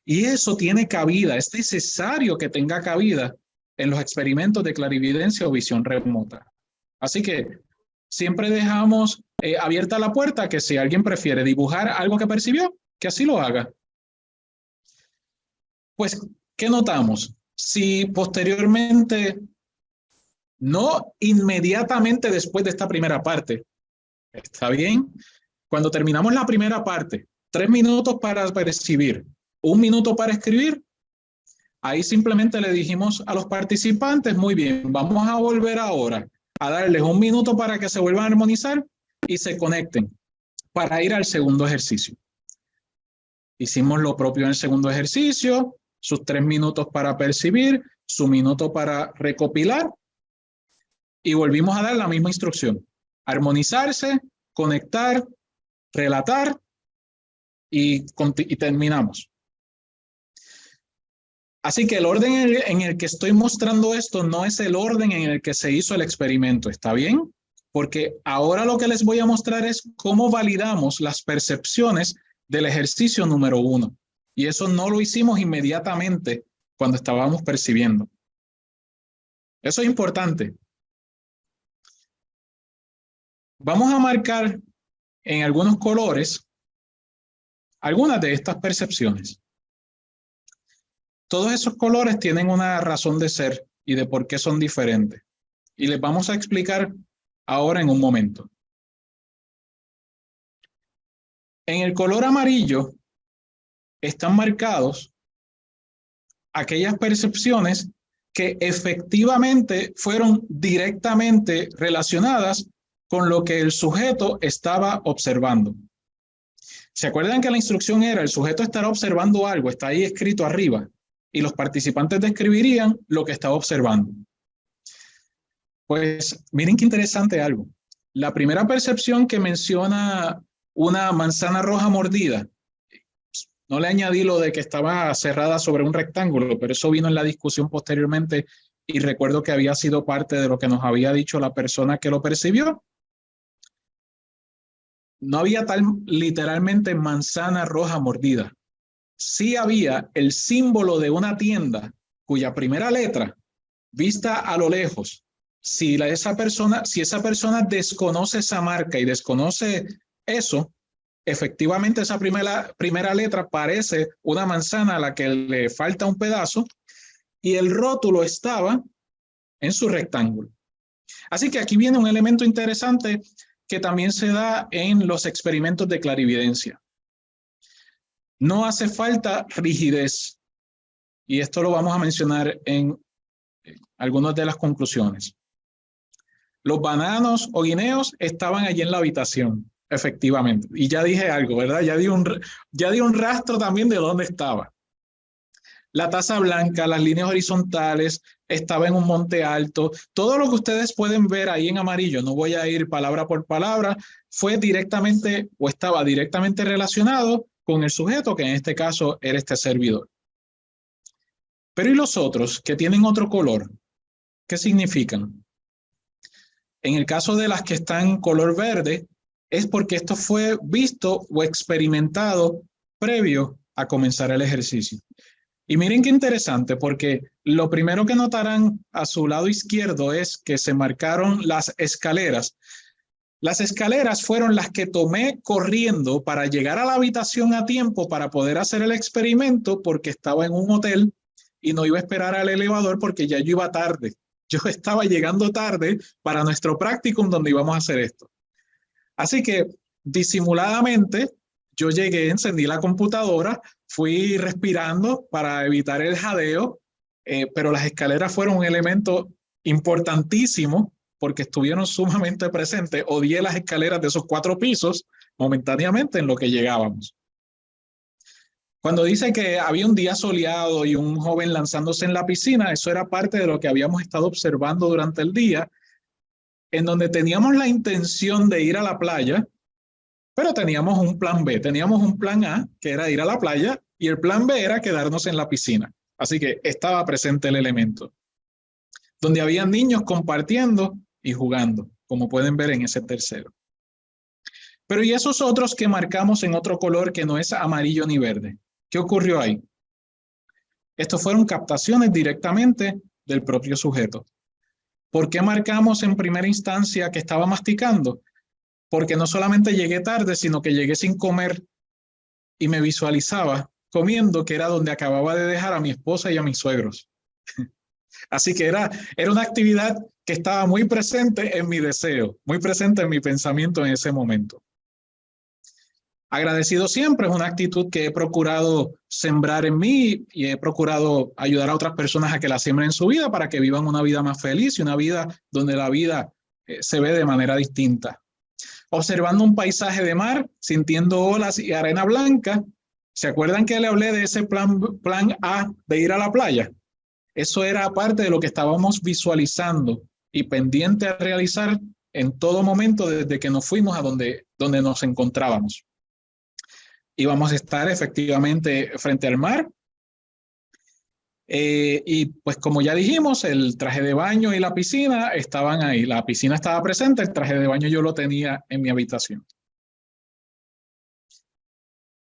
Y eso tiene cabida, es necesario que tenga cabida en los experimentos de clarividencia o visión remota. Así que siempre dejamos abierta la puerta que si alguien prefiere dibujar algo que percibió, que así lo haga. Pues, ¿qué notamos? Si posteriormente, no inmediatamente después de esta primera parte, ¿está bien? Cuando terminamos la primera parte, 3 minutos para percibir, 1 minuto para escribir, ahí simplemente le dijimos a los participantes, muy bien, vamos a volver ahora a darles 1 minuto para que se vuelvan a armonizar y se conecten para ir al segundo ejercicio. Hicimos lo propio en el segundo ejercicio, sus 3 minutos para percibir, su minuto para recopilar y volvimos a dar la misma instrucción. Armonizarse, conectar, relatar y terminamos. Así que el orden en el que estoy mostrando esto no es el orden en el que se hizo el experimento, ¿está bien? Porque ahora lo que les voy a mostrar es cómo validamos las percepciones del ejercicio número 1. Y eso no lo hicimos inmediatamente cuando estábamos percibiendo. Eso es importante. Vamos a marcar en algunos colores algunas de estas percepciones. todos esos colores tienen una razón de ser y de por qué son diferentes. Y les vamos a explicar ahora en un momento. En el color amarillo están marcados aquellas percepciones que efectivamente fueron directamente relacionadas con lo que el sujeto estaba observando. ¿Se acuerdan que la instrucción era el sujeto estará observando algo? Está ahí escrito arriba y los participantes describirían lo que estaba observando. Pues miren qué interesante algo. La primera percepción que menciona una manzana roja mordida, no le añadí lo de que estaba cerrada sobre un rectángulo, pero eso vino en la discusión posteriormente y recuerdo que había sido parte de lo que nos había dicho la persona que lo percibió. No había tal literalmente manzana roja mordida. Sí había el símbolo de una tienda cuya primera letra, vista a lo lejos, si esa persona desconoce esa marca y desconoce eso, efectivamente esa primera letra parece una manzana a la que le falta un pedazo y el rótulo estaba en su rectángulo. Así que aquí viene un elemento interesante que también se da en los experimentos de clarividencia. No hace falta rigidez, y esto lo vamos a mencionar en algunas de las conclusiones. Los bananos o guineos estaban allí en la habitación, efectivamente. Y ya dije algo, ¿verdad? Ya di un rastro también de dónde estaba. La taza blanca, las líneas horizontales, estaba en un monte alto. Todo lo que ustedes pueden ver ahí en amarillo, no voy a ir palabra por palabra, fue directamente o estaba directamente relacionado con el sujeto, que en este caso era este servidor. Pero ¿y los otros que tienen otro color? ¿Qué significan? En el caso de las que están color verde, es porque esto fue visto o experimentado previo a comenzar el ejercicio. Y miren qué interesante, porque lo primero que notarán a su lado izquierdo es que se marcaron las escaleras. Las escaleras fueron las que tomé corriendo para llegar a la habitación a tiempo para poder hacer el experimento, porque estaba en un hotel y no iba a esperar al elevador porque ya yo iba tarde. Yo estaba llegando tarde para nuestro practicum donde íbamos a hacer esto. Así que disimuladamente yo llegué, encendí la computadora, fui respirando para evitar el jadeo, pero las escaleras fueron un elemento importantísimo porque estuvieron sumamente presentes. Odié las escaleras de esos 4 pisos momentáneamente en lo que llegábamos. Cuando dice que había un día soleado y un joven lanzándose en la piscina, eso era parte de lo que habíamos estado observando durante el día, en donde teníamos la intención de ir a la playa, pero teníamos un plan B, teníamos un plan A, que era ir a la playa, y el plan B era quedarnos en la piscina. Así que estaba presente el elemento, donde había niños compartiendo y jugando, como pueden ver en ese tercero. Pero ¿y esos otros que marcamos en otro color que no es amarillo ni verde? ¿Qué ocurrió ahí? Estos fueron captaciones directamente del propio sujeto. ¿Por qué marcamos en primera instancia que estaba masticando? Porque no solamente llegué tarde, sino que llegué sin comer y me visualizaba comiendo, que era donde acababa de dejar a mi esposa y a mis suegros. Así que era una actividad que estaba muy presente en mi deseo, muy presente en mi pensamiento en ese momento. Agradecido siempre es una actitud que he procurado sembrar en mí y he procurado ayudar a otras personas a que la siembren en su vida para que vivan una vida más feliz y una vida donde la vida se ve de manera distinta. Observando un paisaje de mar, sintiendo olas y arena blanca. ¿Se acuerdan que le hablé de ese plan A de ir a la playa? Eso era parte de lo que estábamos visualizando y pendiente a realizar en todo momento desde que nos fuimos a donde nos encontrábamos. Íbamos a estar efectivamente frente al mar. Y pues como ya dijimos, el traje de baño y la piscina estaban ahí. La piscina estaba presente, el traje de baño yo lo tenía en mi habitación.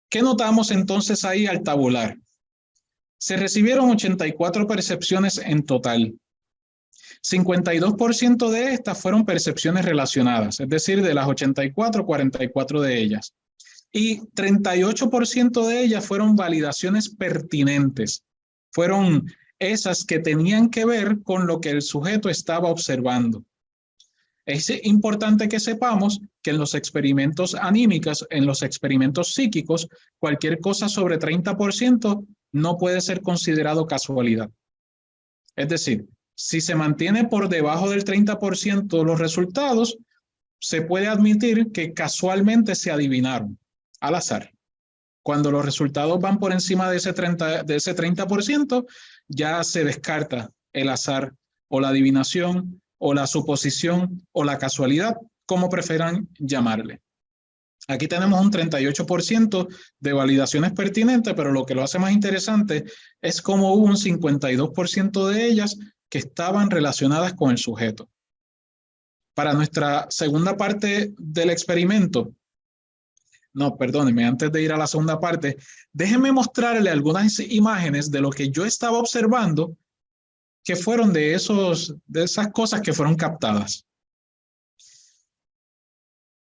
¿Qué notamos entonces ahí al tabular? Se recibieron 84 percepciones en total. 52% de estas fueron percepciones relacionadas, es decir, de las 84, 44 de ellas. Y 38% de ellas fueron validaciones pertinentes. fueron esas que tenían que ver con lo que el sujeto estaba observando. Es importante que sepamos que en los experimentos anímicos, en los experimentos psíquicos, cualquier cosa sobre 30% no puede ser considerado casualidad. Es decir, si se mantiene por debajo del 30% los resultados, se puede admitir que casualmente se adivinaron al azar. Cuando los resultados van por encima de ese 30%, ya se descarta el azar o la adivinación o la suposición o la casualidad, como prefieran llamarle. Aquí tenemos un 38% de validaciones pertinentes, pero lo que lo hace más interesante es cómo hubo un 52% de ellas que estaban relacionadas con el sujeto. Para nuestra segunda parte del experimento, no, perdónenme, antes de ir a la segunda parte, déjenme mostrarle algunas imágenes de lo que yo estaba observando que fueron de esas cosas que fueron captadas.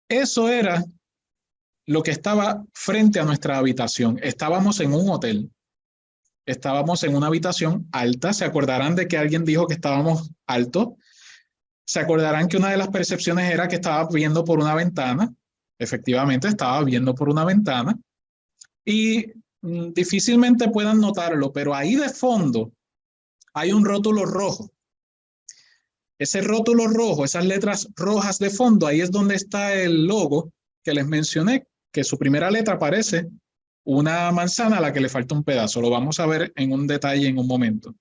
Eso era lo que estaba frente a nuestra habitación. Estábamos en un hotel. Estábamos en una habitación alta. ¿Se acordarán de que alguien dijo que estábamos altos? ¿Se acordarán que una de las percepciones era que estaba viendo por una ventana? Efectivamente, estaba viendo por una ventana. Y difícilmente puedan notarlo, pero ahí de fondo hay un rótulo rojo. Ese rótulo rojo, esas letras rojas de fondo, ahí es donde está el logo que les mencioné, que su primera letra parece una manzana a la que le falta un pedazo. Lo vamos a ver en un detalle en un momento.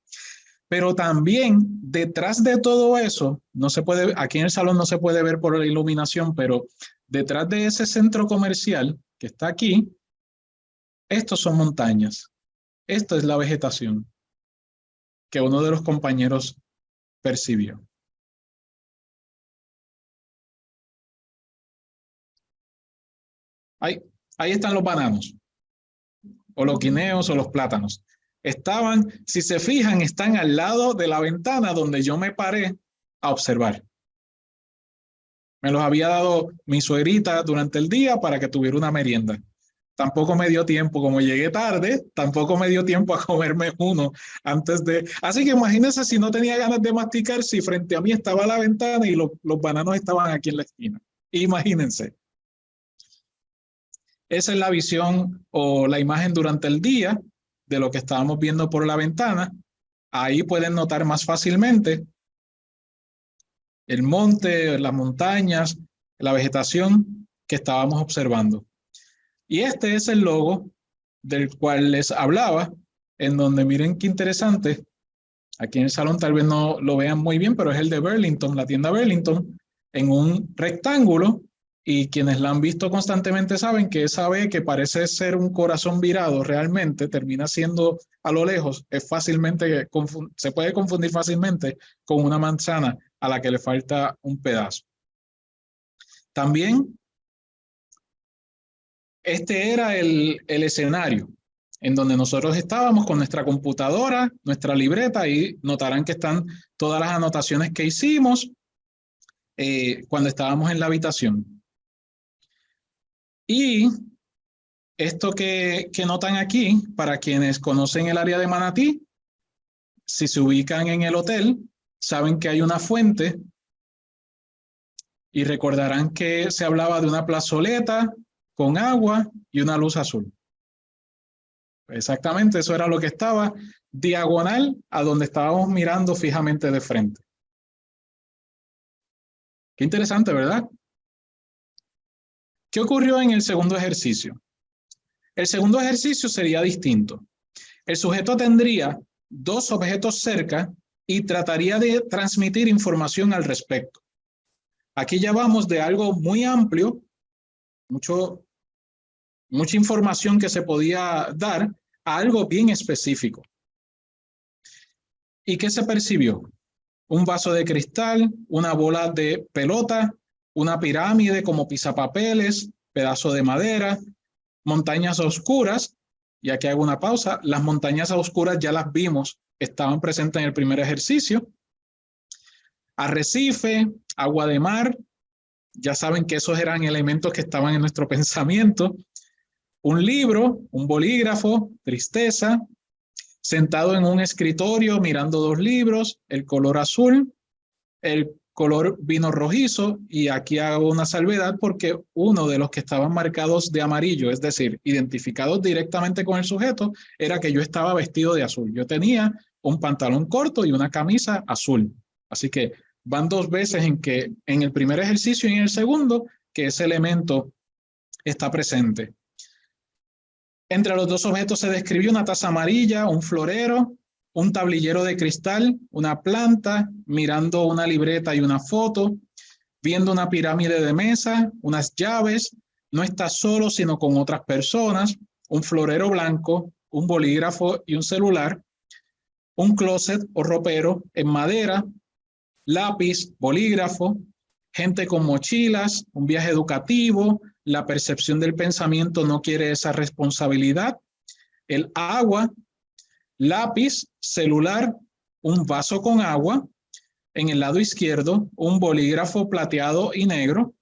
Pero también detrás de todo eso, no se puede, aquí en el salón no se puede ver por la iluminación, pero detrás de ese centro comercial que está aquí, estos son montañas. Esta es la vegetación que uno de los compañeros percibió. Ahí están los bananos, o los guineos, o los plátanos. Estaban, si se fijan, están al lado de la ventana donde yo me paré a observar. Me los había dado mi suegrita durante el día para que tuviera una merienda. Tampoco me dio tiempo, como llegué tarde, tampoco me dio tiempo a comerme uno antes de... Así que imagínense si no tenía ganas de masticar, si frente a mí estaba la ventana y los bananos estaban aquí en la esquina. Imagínense. Esa es la visión o la imagen durante el día de lo que estábamos viendo por la ventana. Ahí pueden notar más fácilmente el monte, las montañas, la vegetación que estábamos observando. Y este es el logo del cual les hablaba, en donde miren qué interesante. Aquí en el salón tal vez no lo vean muy bien, pero es el de Burlington, la tienda Burlington, en un rectángulo. Y quienes la han visto constantemente saben que esa B, que parece ser un corazón virado, realmente termina siendo a lo lejos, se puede confundir fácilmente con una manzana a la que le falta un pedazo. También este era el escenario en donde nosotros estábamos con nuestra computadora, nuestra libreta, y notarán que están todas las anotaciones que hicimos cuando estábamos en la habitación. Y esto que notan aquí, para quienes conocen el área de Manatí, si se ubican en el hotel, saben que hay una fuente y recordarán que se hablaba de una plazoleta con agua y una luz azul. Exactamente, eso era lo que estaba diagonal a donde estábamos mirando fijamente de frente. Qué interesante, ¿verdad? ¿Qué ocurrió en el segundo ejercicio? El segundo ejercicio sería distinto. El sujeto tendría dos objetos cerca y trataría de transmitir información al respecto. Aquí ya vamos de algo muy amplio, mucha información que se podía dar, a algo bien específico. ¿Y qué se percibió? Un vaso de cristal, una bola de pelota, una pirámide como pisapapeles, pedazo de madera, montañas oscuras, y aquí hago una pausa, las montañas oscuras ya las vimos, estaban presentes en el primer ejercicio, arrecife, agua de mar, ya saben que esos eran elementos que estaban en nuestro pensamiento, un libro, un bolígrafo, tristeza, sentado en un escritorio mirando dos libros, el color azul, el color vino rojizo, y aquí hago una salvedad porque uno de los que estaban marcados de amarillo, es decir, identificados directamente con el sujeto, era que yo estaba vestido de azul. Yo tenía un pantalón corto y una camisa azul. Así que van dos veces en que en el primer ejercicio y en el segundo que ese elemento está presente. Entre los dos objetos se describió una taza amarilla, un florero, un tablillero de cristal, una planta, mirando una libreta y una foto, viendo una pirámide de mesa, unas llaves, no está solo sino con otras personas, un florero blanco, un bolígrafo y un celular, un closet o ropero en madera, lápiz, bolígrafo, gente con mochilas, un viaje educativo, la percepción del pensamiento no quiere esa responsabilidad, el agua, lápiz, celular, un vaso con agua, en el lado izquierdo un bolígrafo plateado y negro,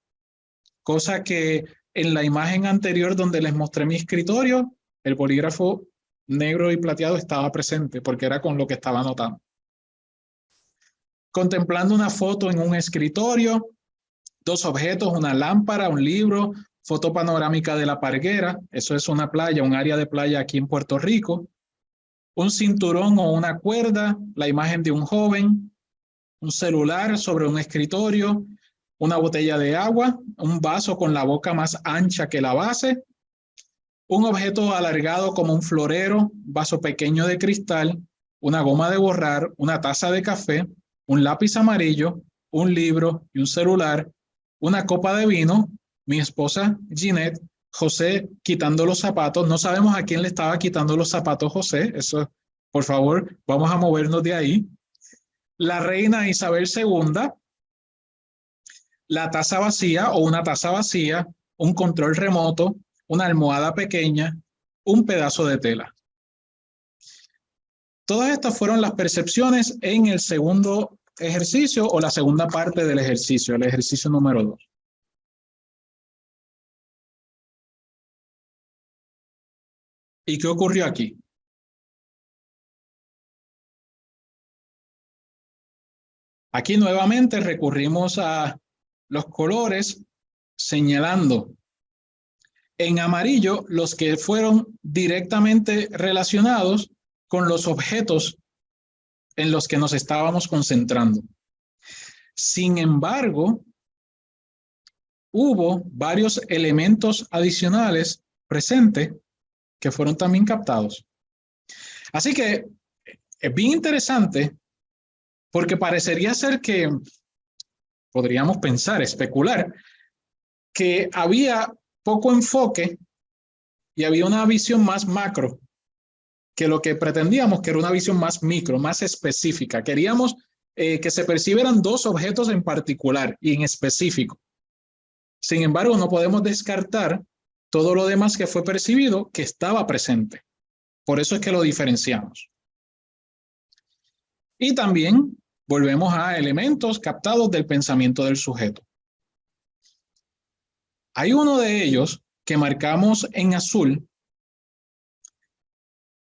cosa que en la imagen anterior donde les mostré mi escritorio, el bolígrafo negro y plateado estaba presente porque era con lo que estaba anotando. Contemplando una foto en un escritorio, dos objetos, una lámpara, un libro, foto panorámica de La Parguera, eso es una playa, un área de playa aquí en Puerto Rico, un cinturón o una cuerda, la imagen de un joven, un celular sobre un escritorio, una botella de agua, un vaso con la boca más ancha que la base, un objeto alargado como un florero, vaso pequeño de cristal, una goma de borrar, una taza de café, un lápiz amarillo, un libro y un celular, una copa de vino, mi esposa Ginette, José quitando los zapatos. No sabemos a quién le estaba quitando los zapatos José, eso, por favor, vamos a movernos de ahí. La reina Isabel II, la taza vacía o una taza vacía, un control remoto, una almohada pequeña, un pedazo de tela. Todas estas fueron las percepciones en el segundo ejercicio o la segunda parte del ejercicio, el ejercicio número 2. ¿Y qué ocurrió aquí? Aquí nuevamente recurrimos a los colores señalando en amarillo los que fueron directamente relacionados con los objetos en los que nos estábamos concentrando. Sin embargo, hubo varios elementos adicionales presentes que fueron también captados. Así que es bien interesante porque parecería ser que podríamos pensar, especular, que había poco enfoque y había una visión más macro que lo que pretendíamos, que era una visión más micro, más específica. Queríamos que se percibieran dos objetos en particular y en específico. Sin embargo, no podemos descartar todo lo demás que fue percibido que estaba presente. Por eso es que lo diferenciamos. Y también volvemos a elementos captados del pensamiento del sujeto. Hay uno de ellos que marcamos en azul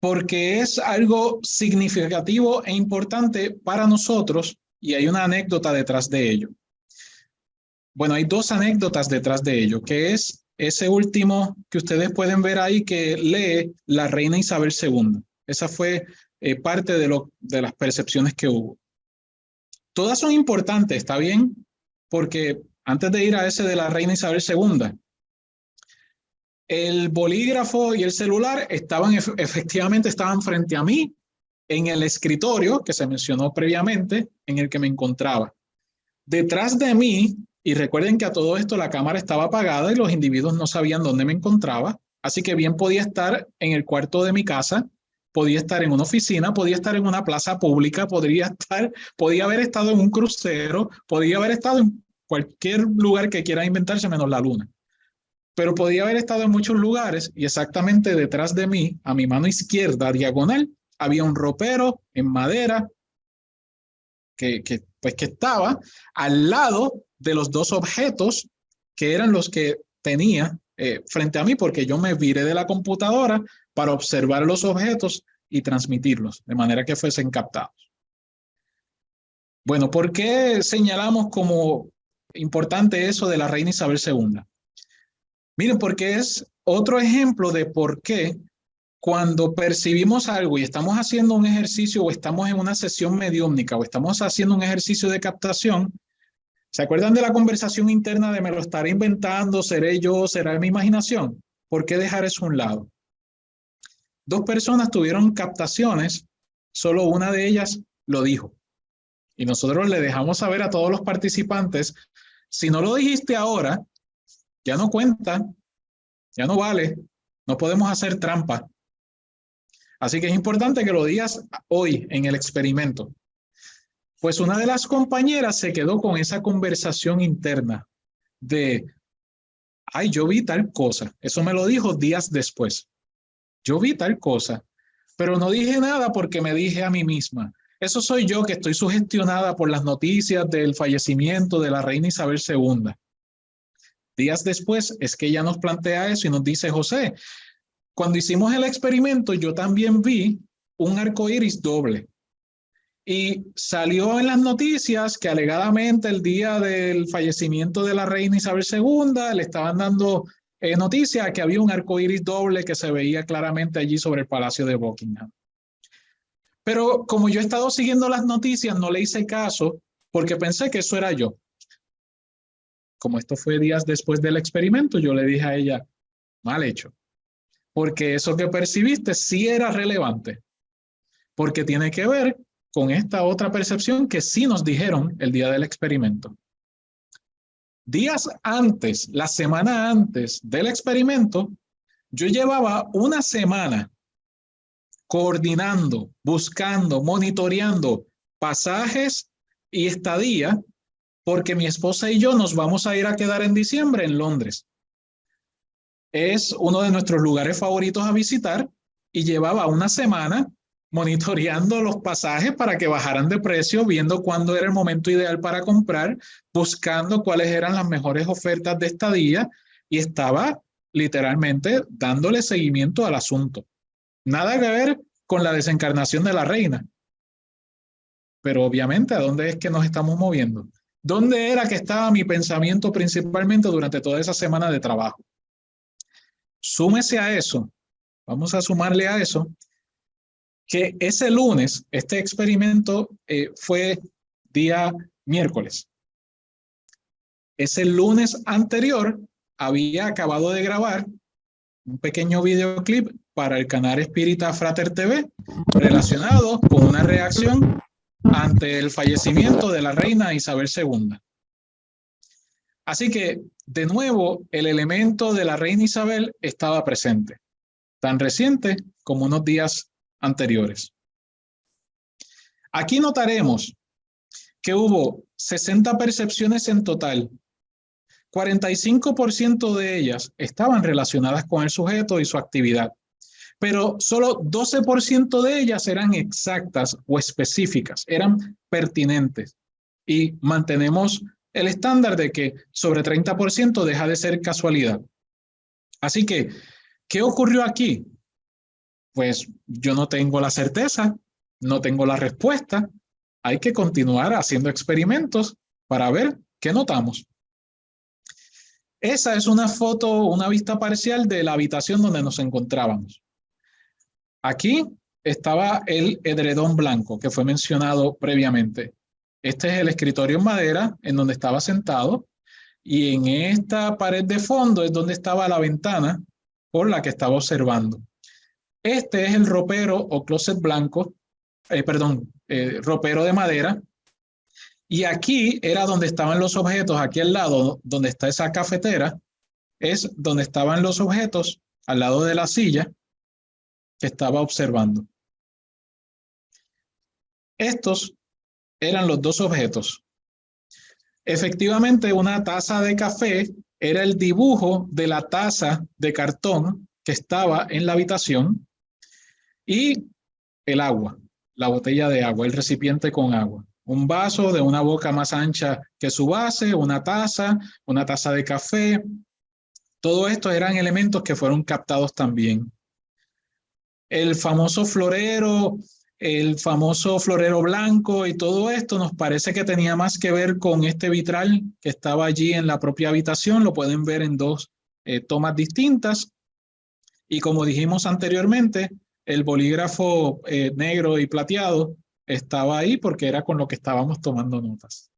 porque es algo significativo e importante para nosotros y hay una anécdota detrás de ello. Bueno, hay dos anécdotas detrás de ello, que es ese último que ustedes pueden ver ahí que lee la reina Isabel II. Esa fue parte de las percepciones que hubo. Todas son importantes, ¿está bien? Porque antes de ir a ese de la reina Isabel II, el bolígrafo y el celular efectivamente estaban frente a mí en el escritorio que se mencionó previamente en el que me encontraba. Detrás de mí, y recuerden que a todo esto la cámara estaba apagada y los individuos no sabían dónde me encontraba, así que bien podía estar en el cuarto de mi casa, podía estar en una oficina, podía estar en una plaza pública, podía haber estado en un crucero, podía haber estado en cualquier lugar que quiera inventarse menos la luna. Pero podía haber estado en muchos lugares y exactamente detrás de mí, a mi mano izquierda, diagonal, había un ropero en madera que estaba al lado de los dos objetos que eran los que tenía frente a mí, porque yo me viré de la computadora para observar los objetos y transmitirlos, de manera que fuesen captados. Bueno, ¿por qué señalamos como importante eso de la reina Isabel II? Miren, porque es otro ejemplo de por qué cuando percibimos algo y estamos haciendo un ejercicio o estamos en una sesión mediúmnica o estamos haciendo un ejercicio de captación, ¿se acuerdan de la conversación interna de me lo estaré inventando, seré yo, será mi imaginación? ¿Por qué dejar eso a un lado? Dos personas tuvieron captaciones, solo una de ellas lo dijo. Y nosotros le dejamos saber a todos los participantes, si no lo dijiste ahora, ya no cuenta, ya no vale, no podemos hacer trampa. Así que es importante que lo digas hoy en el experimento. Pues una de las compañeras se quedó con esa conversación interna de, ay, yo vi tal cosa. Eso me lo dijo días después. Yo vi tal cosa, pero no dije nada porque me dije a mí misma, eso soy yo que estoy sugestionada por las noticias del fallecimiento de la reina Isabel II. Días después es que ella nos plantea eso y nos dice, José, cuando hicimos el experimento yo también vi un arco iris doble. Y salió en las noticias que alegadamente el día del fallecimiento de la reina Isabel II le estaban dando noticia que había un arco iris doble que se veía claramente allí sobre el Palacio de Buckingham. Pero como yo he estado siguiendo las noticias, no le hice caso porque pensé que eso era yo. Como esto fue días después del experimento, yo le dije a ella, mal hecho, porque eso que percibiste sí era relevante, porque tiene que ver con esta otra percepción que sí nos dijeron el día del experimento. Días antes, la semana antes del experimento, yo llevaba una semana coordinando, buscando, monitoreando pasajes y estadía, porque mi esposa y yo nos vamos a ir a quedar en diciembre en Londres. Es uno de nuestros lugares favoritos a visitar y llevaba una semana monitoreando los pasajes para que bajaran de precio, viendo cuándo era el momento ideal para comprar, buscando cuáles eran las mejores ofertas de estadía y estaba literalmente dándole seguimiento al asunto. Nada que ver con la desencarnación de la reina. Pero obviamente, ¿a dónde es que nos estamos moviendo? ¿Dónde era que estaba mi pensamiento principalmente durante toda esa semana de trabajo? Súmese a eso, vamos a sumarle a eso, que ese lunes, este experimento fue día miércoles. Ese lunes anterior había acabado de grabar un pequeño videoclip para el canal Espírita Frater TV relacionado con una reacción ante el fallecimiento de la reina Isabel II. Así que, de nuevo, el elemento de la reina Isabel estaba presente, tan reciente como unos días anteriores. Aquí notaremos que hubo 60 percepciones en total. 45% de ellas estaban relacionadas con el sujeto y su actividad, pero solo 12% de ellas eran exactas o específicas, eran pertinentes. Y mantenemos el estándar de que sobre 30% deja de ser casualidad. Así que, ¿qué ocurrió aquí? Pues yo no tengo la certeza, no tengo la respuesta. Hay que continuar haciendo experimentos para ver qué notamos. Esa es una foto, una vista parcial de la habitación donde nos encontrábamos. Aquí estaba el edredón blanco que fue mencionado previamente. Este es el escritorio en madera en donde estaba sentado y en esta pared de fondo es donde estaba la ventana por la que estaba observando. Este es el ropero o closet blanco, ropero de madera. Y aquí era donde estaban los objetos, aquí al lado, donde está esa cafetera, es donde estaban los objetos al lado de la silla que estaba observando. Estos eran los dos objetos. Efectivamente, una taza de café era el dibujo de la taza de cartón que estaba en la habitación y el agua, la botella de agua, el recipiente con agua. Un vaso de una boca más ancha que su base, una taza de café. Todo esto eran elementos que fueron captados también. el famoso florero blanco y todo esto nos parece que tenía más que ver con este vitral que estaba allí en la propia habitación. Lo pueden ver en dos tomas distintas. Y como dijimos anteriormente, el bolígrafo negro y plateado estaba ahí porque era con lo que estábamos tomando notas.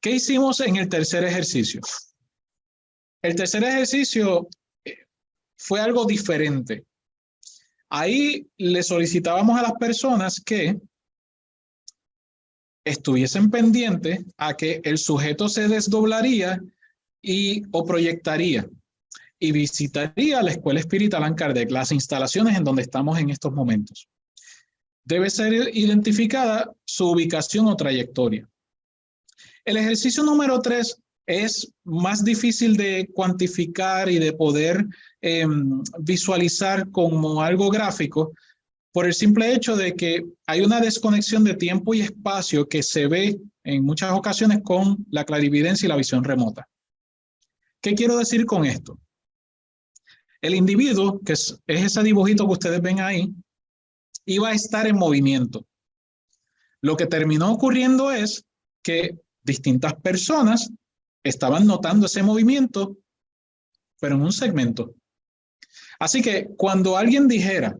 ¿Qué hicimos en el tercer ejercicio? El tercer ejercicio fue algo diferente. Ahí le solicitábamos a las personas que estuviesen pendientes a que el sujeto se desdoblaría o proyectaría y visitaría la Escuela Espírita Allan Kardec, las instalaciones en donde estamos en estos momentos. Debe ser identificada su ubicación o trayectoria. El ejercicio número 3 es más difícil de cuantificar y de poder visualizar como algo gráfico por el simple hecho de que hay una desconexión de tiempo y espacio que se ve en muchas ocasiones con la clarividencia y la visión remota. ¿Qué quiero decir con esto? El individuo, que es ese dibujito que ustedes ven ahí, iba a estar en movimiento. Lo que terminó ocurriendo es que distintas personas estaban notando ese movimiento, pero en un segmento. Así que cuando alguien dijera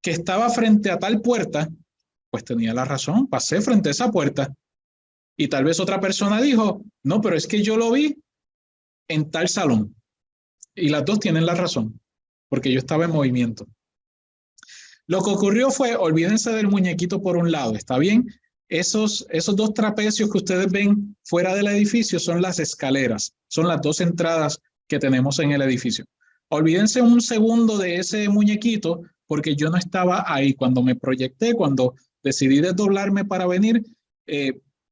que estaba frente a tal puerta, pues tenía la razón, pasé frente a esa puerta. Y tal vez otra persona dijo, no, pero es que yo lo vi en tal salón. Y las dos tienen la razón, porque yo estaba en movimiento. Lo que ocurrió fue, olvídense del muñequito por un lado, ¿está bien? Esos dos trapecios que ustedes ven fuera del edificio son las escaleras, son las dos entradas que tenemos en el edificio. Olvídense un segundo de ese muñequito, porque yo no estaba ahí. Cuando me proyecté, cuando decidí desdoblarme para venir,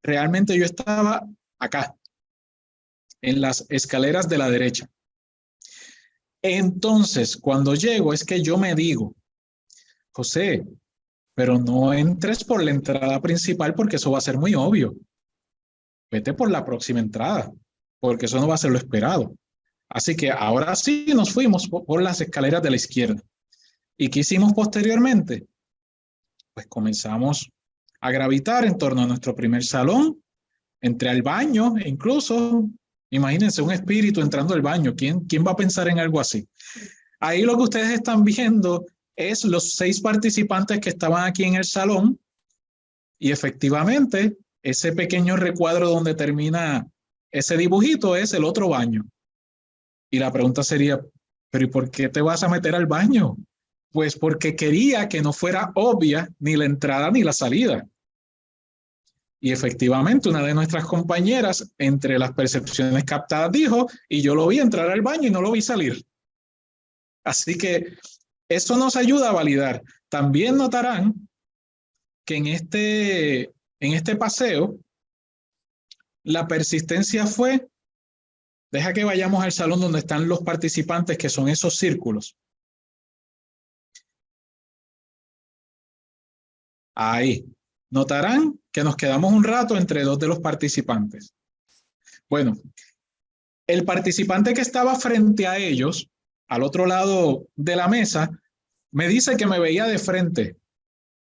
realmente yo estaba acá, en las escaleras de la derecha. Entonces, cuando llego, es que yo me digo, José, pero no entres por la entrada principal porque eso va a ser muy obvio. Vete por la próxima entrada, porque eso no va a ser lo esperado. Así que ahora sí nos fuimos por las escaleras de la izquierda. ¿Y qué hicimos posteriormente? Pues comenzamos a gravitar en torno a nuestro primer salón, entré al baño, e incluso, imagínense un espíritu entrando al baño. ¿Quién va a pensar en algo así? Ahí lo que ustedes están viendo es los 6 participantes que estaban aquí en el salón y efectivamente ese pequeño recuadro donde termina ese dibujito es el otro baño. Y la pregunta sería, ¿pero y por qué te vas a meter al baño? Pues porque quería que no fuera obvia ni la entrada ni la salida. Y efectivamente una de nuestras compañeras, entre las percepciones captadas, dijo, y yo lo vi entrar al baño y no lo vi salir. Así que eso nos ayuda a validar. También notarán que en este paseo, la persistencia fue, deja que vayamos al salón donde están los participantes, que son esos círculos. Ahí. Notarán que nos quedamos un rato entre 2 de los participantes. Bueno, el participante que estaba frente a ellos, al otro lado de la mesa, me dice que me veía de frente,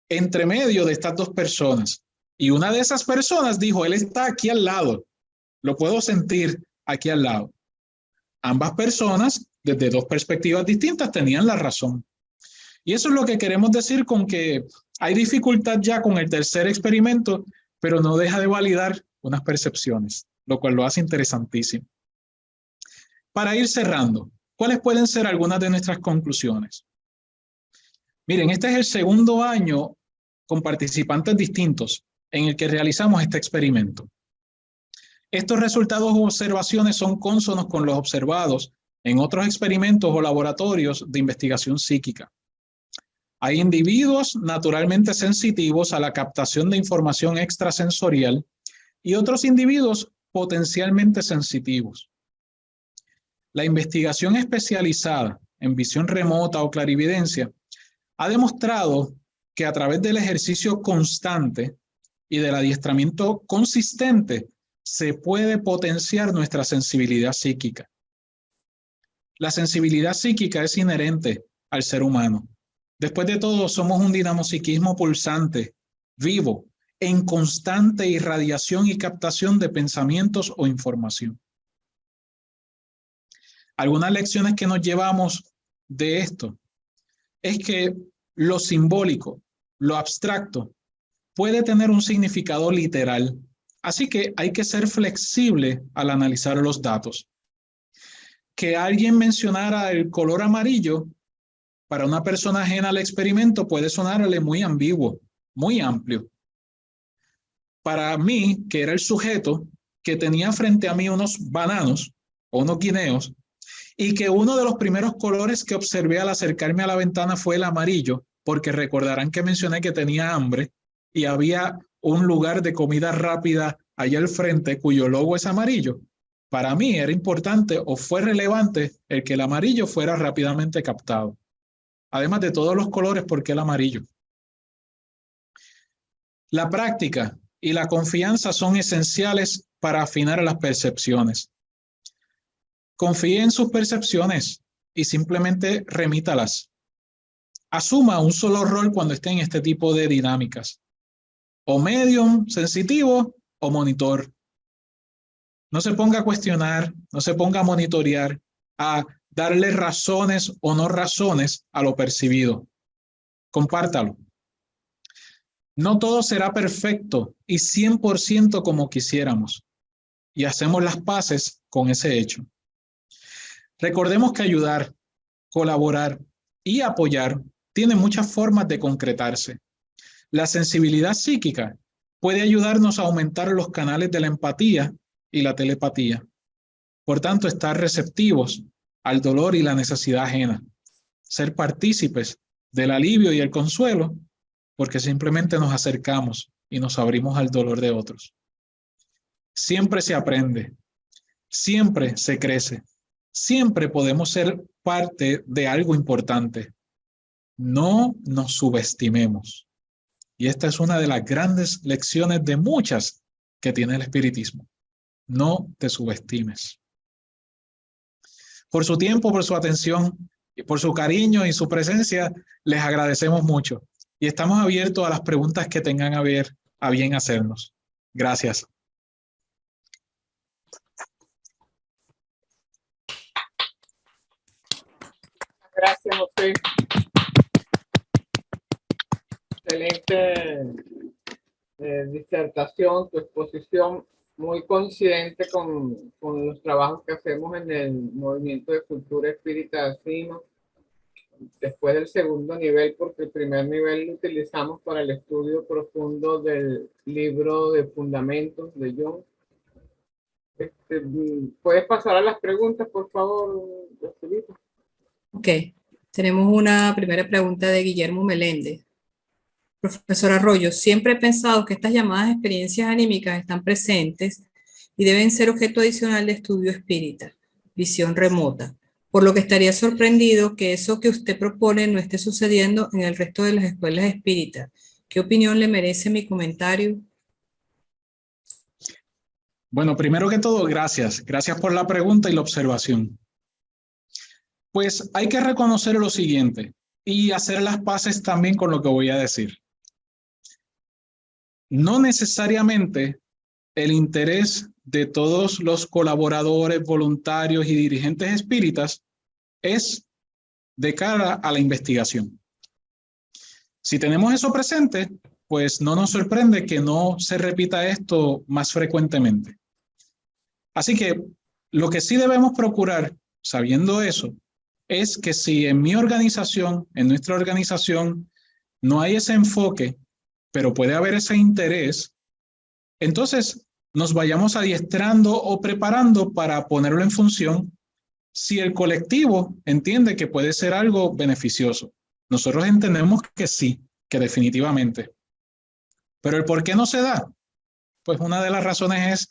entre medio de estas 2 personas. Y una de esas personas dijo, él está aquí al lado, lo puedo sentir aquí al lado. Ambas personas, desde 2 perspectivas distintas, tenían la razón. Y eso es lo que queremos decir con que hay dificultad ya con el tercer experimento, pero no deja de validar unas percepciones, lo cual lo hace interesantísimo. Para ir cerrando, ¿cuáles pueden ser algunas de nuestras conclusiones? Miren, este es el segundo año con participantes distintos en el que realizamos este experimento. Estos resultados u observaciones son cónsonos con los observados en otros experimentos o laboratorios de investigación psíquica. Hay individuos naturalmente sensitivos a la captación de información extrasensorial y otros individuos potencialmente sensitivos. La investigación especializada en visión remota o clarividencia ha demostrado que a través del ejercicio constante y del adiestramiento consistente se puede potenciar nuestra sensibilidad psíquica. La sensibilidad psíquica es inherente al ser humano. Después de todo, somos un dinamopsiquismo pulsante, vivo, en constante irradiación y captación de pensamientos o información. Algunas lecciones que nos llevamos de esto es que lo simbólico, lo abstracto, puede tener un significado literal. Así que hay que ser flexible al analizar los datos. Que alguien mencionara el color amarillo para una persona ajena al experimento puede sonarle muy ambiguo, muy amplio. Para mí, que era el sujeto que tenía frente a mí unos bananos o unos guineos, y que uno de los primeros colores que observé al acercarme a la ventana fue el amarillo, porque recordarán que mencioné que tenía hambre y había un lugar de comida rápida allá al frente cuyo logo es amarillo. Para mí era importante o fue relevante el que el amarillo fuera rápidamente captado. Además de todos los colores, ¿por qué el amarillo? La práctica y la confianza son esenciales para afinar las percepciones. Confíe en sus percepciones y simplemente remítalas. Asuma un solo rol cuando esté en este tipo de dinámicas. O medium, sensitivo o monitor. No se ponga a cuestionar, no se ponga a monitorear, a darle razones o no razones a lo percibido. Compártalo. No todo será perfecto y 100% como quisiéramos. Y hacemos las paces con ese hecho. Recordemos que ayudar, colaborar y apoyar tiene muchas formas de concretarse. La sensibilidad psíquica puede ayudarnos a aumentar los canales de la empatía y la telepatía. Por tanto, estar receptivos al dolor y la necesidad ajena. Ser partícipes del alivio y el consuelo, porque simplemente nos acercamos y nos abrimos al dolor de otros. Siempre se aprende, siempre se crece, siempre podemos ser parte de algo importante. No nos subestimemos. Y esta es una de las grandes lecciones de muchas que tiene el espiritismo. No te subestimes. Por su tiempo, por su atención, y por su cariño y su presencia, les agradecemos mucho. Y estamos abiertos a las preguntas que tengan a bien hacernos. Gracias. Gracias, José. Excelente disertación, tu exposición, muy consciente con los trabajos que hacemos en el movimiento de cultura espírita de CIMA. Después del segundo nivel, porque el primer nivel lo utilizamos para el estudio profundo del libro de fundamentos de Jung. ¿Puedes pasar a las preguntas, por favor, Joselito? Ok, tenemos una primera pregunta de Guillermo Meléndez. Profesor Arroyo, siempre he pensado que estas llamadas experiencias anímicas están presentes y deben ser objeto adicional de estudio espírita, visión remota, por lo que estaría sorprendido que eso que usted propone no esté sucediendo en el resto de las escuelas espíritas. ¿Qué opinión le merece mi comentario? Bueno, primero que todo, gracias. Gracias por la pregunta y la observación. Pues hay que reconocer lo siguiente y hacer las paces también con lo que voy a decir. No necesariamente el interés de todos los colaboradores, voluntarios y dirigentes espíritas es de cara a la investigación. Si tenemos eso presente, pues no nos sorprende que no se repita esto más frecuentemente. Así que lo que sí debemos procurar, sabiendo eso, es que si en mi organización, en nuestra organización, no hay ese enfoque, pero puede haber ese interés, entonces nos vayamos adiestrando o preparando para ponerlo en función si el colectivo entiende que puede ser algo beneficioso. Nosotros entendemos que sí, que definitivamente. Pero el por qué no se da, pues una de las razones es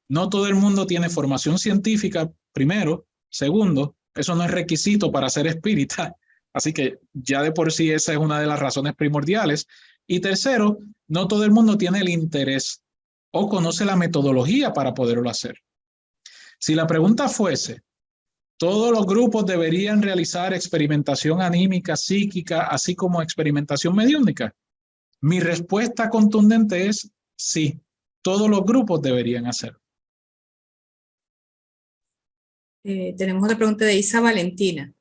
no todo el mundo tiene formación científica, primero. Segundo, eso no es requisito para ser espírita. Así que ya de por sí esa es una de las razones primordiales. Y tercero, no todo el mundo tiene el interés o conoce la metodología para poderlo hacer. Si la pregunta fuese, Todos los grupos deberían realizar experimentación anímica, psíquica, así como experimentación mediúnica. Mi respuesta contundente es sí, todos los grupos deberían hacerlo. Tenemos otra pregunta de Isa Valentina.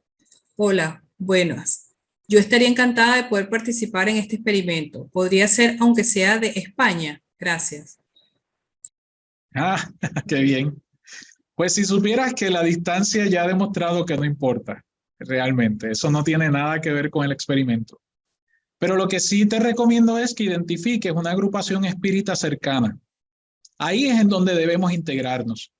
Hola, buenas. Yo estaría encantada de poder participar en este experimento. ¿Podría ser aunque sea de España? Gracias. Ah, qué bien. Pues si supieras que la distancia ya ha demostrado que no importa, realmente. Eso no tiene nada que ver con el experimento. Pero lo que sí te recomiendo es que identifiques una agrupación espírita cercana. Ahí es en donde debemos integrarnos.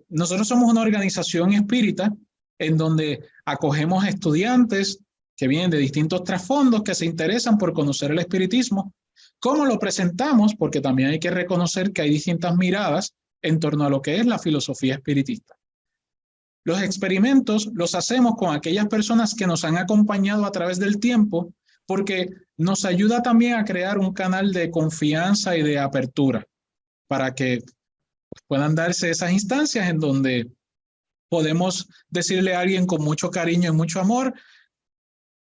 Nosotros somos una organización espírita en donde acogemos estudiantes que vienen de distintos trasfondos que se interesan por conocer el espiritismo. ¿Cómo lo presentamos? Porque también hay que reconocer que hay distintas miradas en torno a lo que es la filosofía espiritista. Los experimentos los hacemos con aquellas personas que nos han acompañado a través del tiempo porque nos ayuda también a crear un canal de confianza y de apertura para que puedan darse esas instancias en donde podemos decirle a alguien con mucho cariño y mucho amor,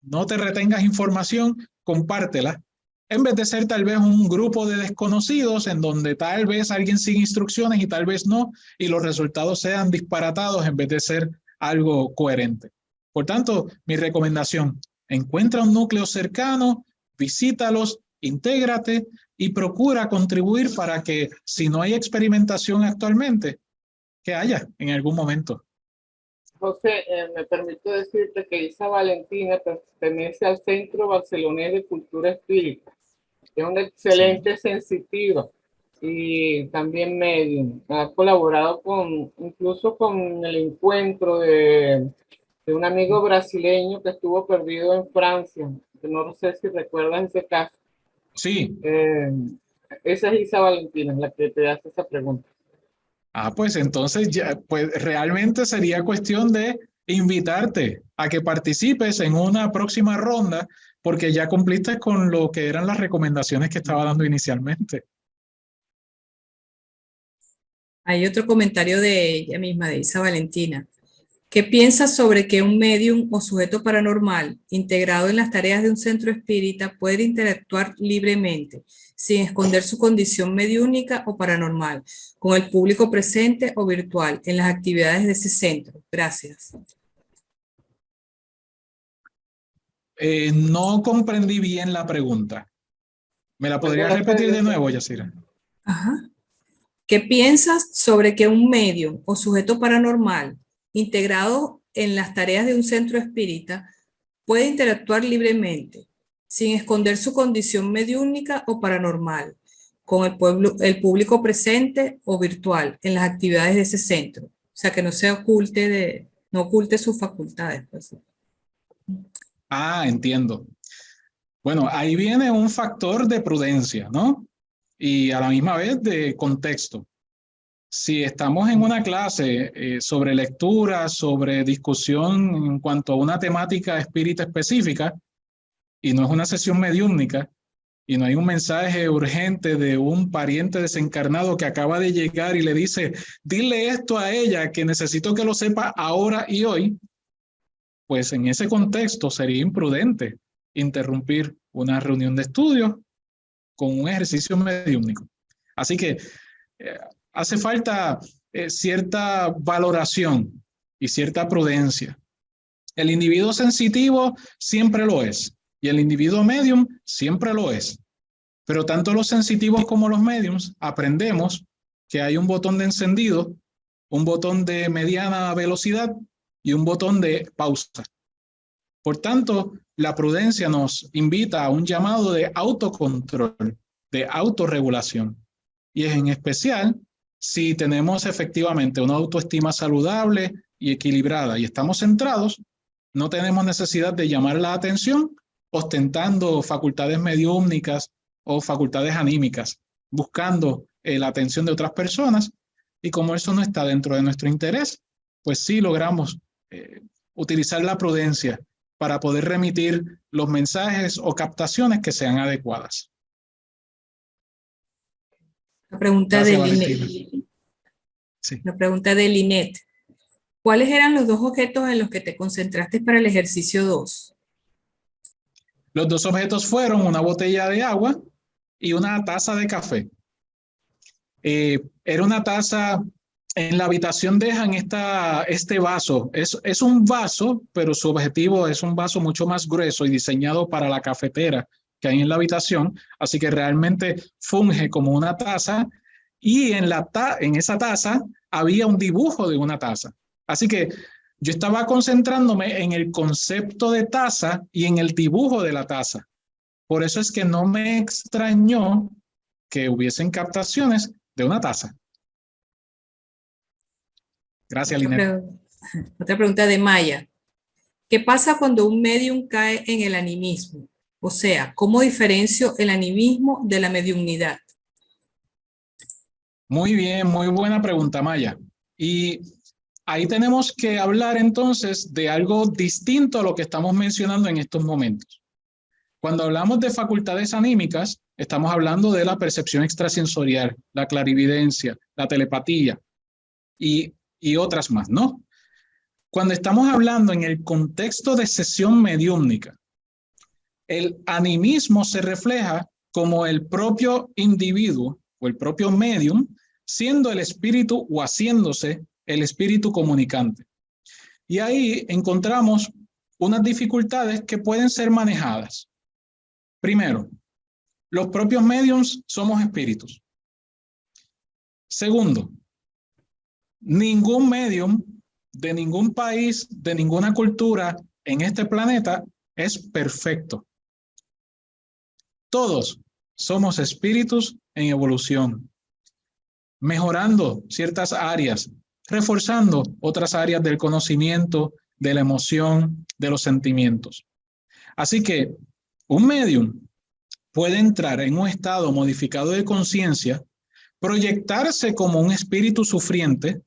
no te retengas información, compártela, en vez de ser tal vez un grupo de desconocidos en donde tal vez alguien sigue instrucciones y tal vez no, y los resultados sean disparatados en vez de ser algo coherente. Por tanto, mi recomendación, encuentra un núcleo cercano, visítalos, intégrate y procura contribuir para que si no hay experimentación actualmente, que haya en algún momento. José, me permito decirte que Isa Valentina pertenece al Centro Barcelonés de Cultura Espírita. Es una excelente sensitiva y también medium. Ha colaborado incluso con el encuentro de un amigo brasileño que estuvo perdido en Francia. No sé si recuerdas ese caso. Sí. Esa es Isa Valentina, la que te hace esa pregunta. Ah, pues entonces ya, pues realmente sería cuestión de invitarte a que participes en una próxima ronda, porque ya cumpliste con lo que eran las recomendaciones que estaba dando inicialmente. Hay otro comentario de ella misma, de Isa Valentina. ¿Qué piensas sobre que un medium o sujeto paranormal integrado en las tareas de un centro espírita puede interactuar libremente, sin esconder su condición mediúnica o paranormal, con el público presente o virtual en las actividades de ese centro? Gracias. No comprendí bien la pregunta. ¿Me la podrías repetir de nuevo, Yacira? Ajá. ¿Qué piensas sobre que un medium o sujeto paranormal integrado en las tareas de un centro espírita puede interactuar libremente, sin esconder su condición mediúnica o paranormal, con el público presente o virtual en las actividades de ese centro? O sea, que no se oculte no oculte sus facultades, pues. Ah, entiendo. Bueno, ahí viene un factor de prudencia, ¿no? Y a la misma vez de contexto. Si estamos en una clase sobre lectura, sobre discusión en cuanto a una temática espírita específica, y no es una sesión mediúnica, y no hay un mensaje urgente de un pariente desencarnado que acaba de llegar y le dice, dile esto a ella que necesito que lo sepa ahora y hoy, pues en ese contexto sería imprudente interrumpir una reunión de estudio con un ejercicio mediúnico. Así que hace falta cierta valoración y cierta prudencia. El individuo sensitivo siempre lo es y el individuo medium siempre lo es. Pero tanto los sensitivos como los mediums aprendemos que hay un botón de encendido, un botón de mediana velocidad y un botón de pausa. Por tanto, la prudencia nos invita a un llamado de autocontrol, de autorregulación. Y es en especial si tenemos efectivamente una autoestima saludable y equilibrada y estamos centrados, no tenemos necesidad de llamar la atención ostentando facultades mediúmnicas o facultades anímicas, buscando la atención de otras personas, y como eso no está dentro de nuestro interés, pues sí logramos utilizar la prudencia para poder remitir los mensajes o captaciones que sean adecuadas. La pregunta Gracias, de Valentina. Linet. Sí. La pregunta de Linet. ¿Cuáles eran los dos objetos en los que te concentraste para el ejercicio 2? Los dos objetos fueron una botella de agua y una taza de café. Era una taza, en la habitación dejan este vaso. Es un vaso, pero su objetivo es un vaso mucho más grueso y diseñado para la cafetera que hay en la habitación. Así que realmente funge como una taza y en esa taza había un dibujo de una taza. Así que yo estaba concentrándome en el concepto de taza y en el dibujo de la taza. Por eso es que no me extrañó que hubiesen captaciones de una taza. Gracias, Linet. Otra pregunta de Maya. ¿Qué pasa cuando un medium cae en el animismo? O sea, ¿cómo diferencio el animismo de la mediumnidad? Muy bien, muy buena pregunta, Maya. Y ahí tenemos que hablar entonces de algo distinto a lo que estamos mencionando en estos momentos. Cuando hablamos de facultades anímicas, estamos hablando de la percepción extrasensorial, la clarividencia, la telepatía y otras más, ¿no? Cuando estamos hablando en el contexto de sesión mediúmnica, el animismo se refleja como el propio individuo o el propio medium siendo el espíritu o haciéndose el espíritu comunicante. Y ahí encontramos unas dificultades que pueden ser manejadas. Primero, los propios mediums somos espíritus. Segundo, ningún medium de ningún país, de ninguna cultura en este planeta es perfecto. Todos somos espíritus en evolución, mejorando ciertas áreas, reforzando otras áreas del conocimiento, de la emoción, de los sentimientos. Así que un medium puede entrar en un estado modificado de conciencia, proyectarse como un espíritu sufriente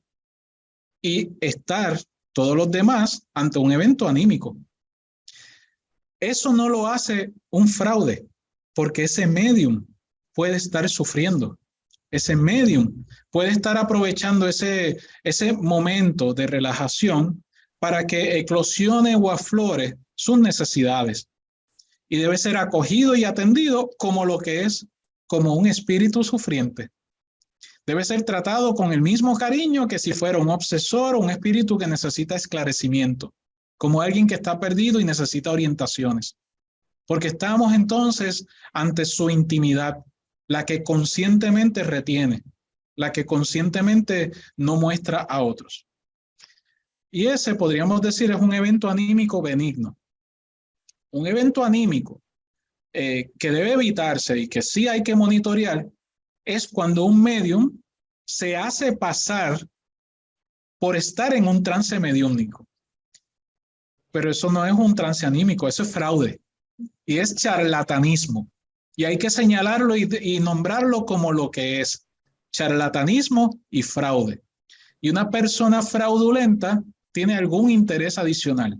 y estar todos los demás ante un evento anímico. Eso no lo hace un fraude, porque ese medium puede estar sufriendo. Ese medium puede estar aprovechando ese momento de relajación para que eclosione o aflore sus necesidades. Y debe ser acogido y atendido como lo que es, como un espíritu sufriente. Debe ser tratado con el mismo cariño que si fuera un obsesor o un espíritu que necesita esclarecimiento, como alguien que está perdido y necesita orientaciones. Porque estamos entonces ante su intimidad, la que conscientemente retiene, la que conscientemente no muestra a otros. Y ese, podríamos decir, es un evento anímico benigno. Un evento anímico que debe evitarse y que sí hay que monitorear es cuando un medium se hace pasar por estar en un trance mediúmnico. Pero eso no es un trance anímico, eso es fraude y es charlatanismo. Y hay que señalarlo y nombrarlo como lo que es: charlatanismo y fraude. Y una persona fraudulenta tiene algún interés adicional.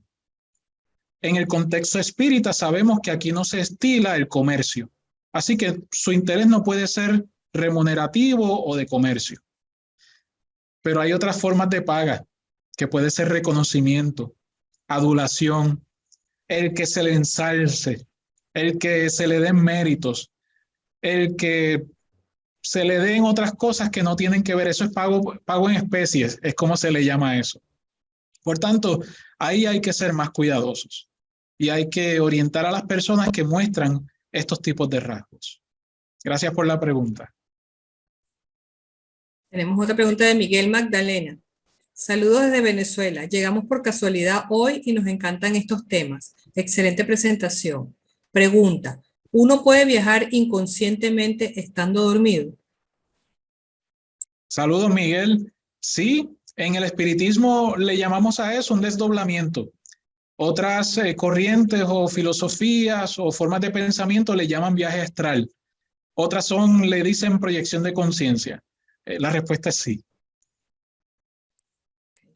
En el contexto espírita sabemos que aquí no se estila el comercio, así que su interés no puede ser remunerativo o de comercio. Pero hay otras formas de paga, que puede ser reconocimiento, adulación, el que se le ensalce, el que se le den méritos, el que se le den otras cosas que no tienen que ver. Eso es pago en especies, es como se le llama eso. Por tanto, ahí hay que ser más cuidadosos y hay que orientar a las personas que muestran estos tipos de rasgos. Gracias por la pregunta. Tenemos otra pregunta de Miguel Magdalena. Saludos desde Venezuela. Llegamos por casualidad hoy y nos encantan estos temas. Excelente presentación. Pregunta: ¿uno puede viajar inconscientemente estando dormido? Saludos, Miguel. Sí, en el espiritismo le llamamos a eso un desdoblamiento. Otras corrientes o filosofías o formas de pensamiento le llaman viaje astral. Otras le dicen proyección de conciencia. La respuesta es sí.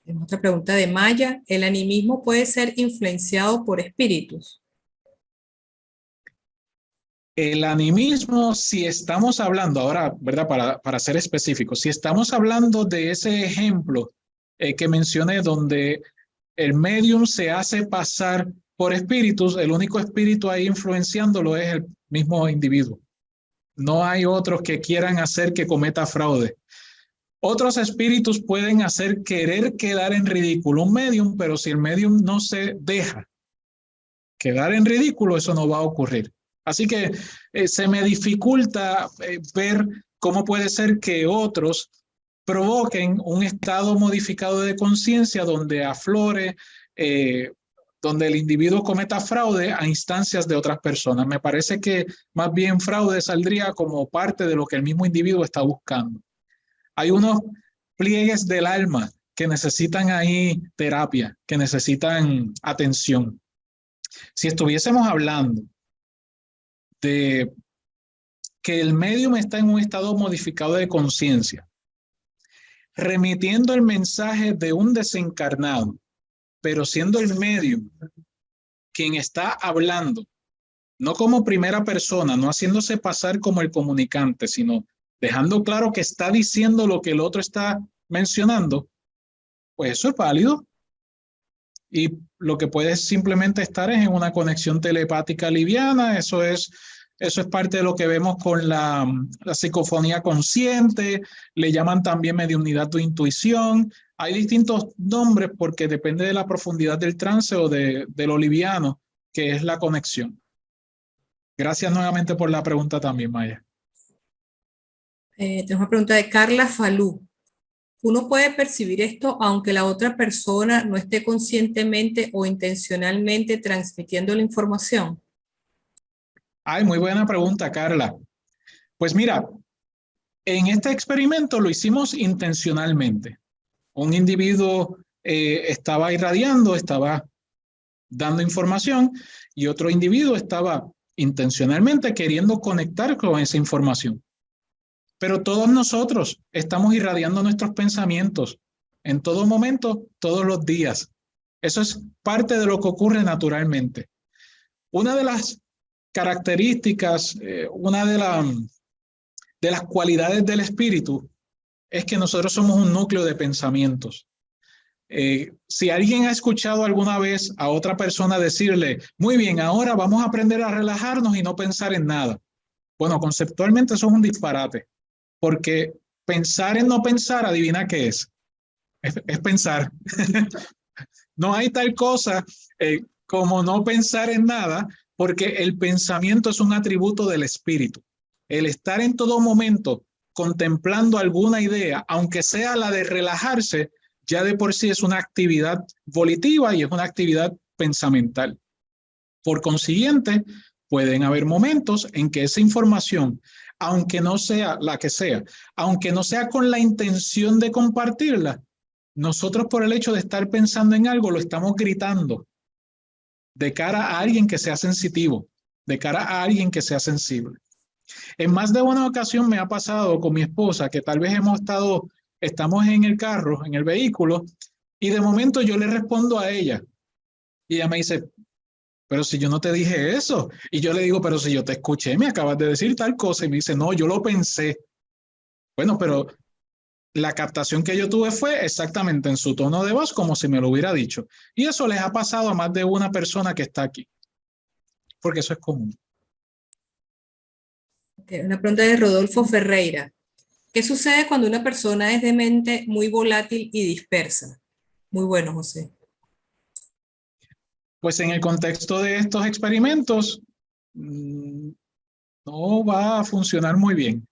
Tenemos otra pregunta de Maya. ¿El animismo puede ser influenciado por espíritus? El animismo, si estamos hablando ahora, ¿verdad? Para ser específicos, si estamos hablando de ese ejemplo que mencioné, donde el medium se hace pasar por espíritus, el único espíritu ahí influenciándolo es el mismo individuo. No hay otros que quieran hacer que cometa fraude. Otros espíritus pueden hacer querer quedar en ridículo un medium, pero si el medium no se deja quedar en ridículo, eso no va a ocurrir. Así que se me dificulta ver cómo puede ser que otros provoquen un estado modificado de conciencia donde aflore, donde el individuo cometa fraude a instancias de otras personas. Me parece que más bien fraude saldría como parte de lo que el mismo individuo está buscando. Hay unos pliegues del alma que necesitan ahí terapia, que necesitan atención. Si estuviésemos hablando de que el medium está en un estado modificado de conciencia, remitiendo el mensaje de un desencarnado, pero siendo el medium quien está hablando, no como primera persona, no haciéndose pasar como el comunicante, sino dejando claro que está diciendo lo que el otro está mencionando, pues eso es válido. Y lo que puede simplemente estar es en una conexión telepática liviana. Eso es parte de lo que vemos con la psicofonía consciente. Le llaman también mediunidad o intuición. Hay distintos nombres porque depende de la profundidad del trance o de lo liviano que es la conexión. Gracias nuevamente por la pregunta también, Maya. Tengo una pregunta de Carla Falú. ¿Uno puede percibir esto aunque la otra persona no esté conscientemente o intencionalmente transmitiendo la información? Ay, muy buena pregunta, Carla. Pues mira, en este experimento lo hicimos intencionalmente. Un individuo estaba irradiando, estaba dando información y otro individuo estaba intencionalmente queriendo conectar con esa información. Pero todos nosotros estamos irradiando nuestros pensamientos en todo momento, todos los días. Eso es parte de lo que ocurre naturalmente. Una de las características, una de las cualidades del espíritu es que nosotros somos un núcleo de pensamientos. Si alguien ha escuchado alguna vez a otra persona decirle, muy bien, ahora vamos a aprender a relajarnos y no pensar en nada. Bueno, conceptualmente eso es un disparate. Porque pensar en no pensar, adivina qué es. Es pensar. No hay tal cosa como no pensar en nada, porque el pensamiento es un atributo del espíritu. El estar en todo momento contemplando alguna idea, aunque sea la de relajarse, ya de por sí es una actividad volitiva y es una actividad pensamental. Por consiguiente, pueden haber momentos en que esa información, aunque no sea la que sea, aunque no sea con la intención de compartirla, nosotros por el hecho de estar pensando en algo lo estamos gritando de cara a alguien que sea sensitivo, de cara a alguien que sea sensible. En más de una ocasión me ha pasado con mi esposa que tal vez estamos en el carro, en el vehículo, y de momento yo le respondo a ella y ella me dice, pero si yo no te dije eso. Y yo le digo, pero si yo te escuché, me acabas de decir tal cosa. Y me dice, no, yo lo pensé. Bueno, pero la captación que yo tuve fue exactamente en su tono de voz, como si me lo hubiera dicho. Y eso les ha pasado a más de una persona que está aquí. Porque eso es común. Una pregunta de Rodolfo Ferreira. ¿Qué sucede cuando una persona es de mente muy volátil y dispersa? Muy bueno, José. Pues en el contexto de estos experimentos, no va a funcionar muy bien.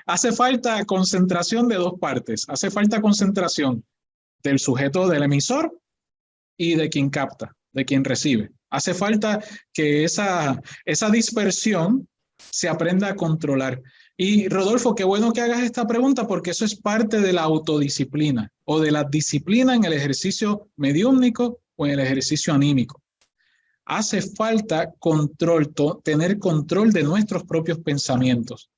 Hace falta concentración de dos partes. Hace falta concentración del sujeto, del emisor y de quien capta, de quien recibe. Hace falta que esa dispersión se aprenda a controlar. Y Rodolfo, qué bueno que hagas esta pregunta porque eso es parte de la autodisciplina o de la disciplina en el ejercicio mediúmnico o en el ejercicio anímico. Hace falta control, tener control de nuestros propios pensamientos.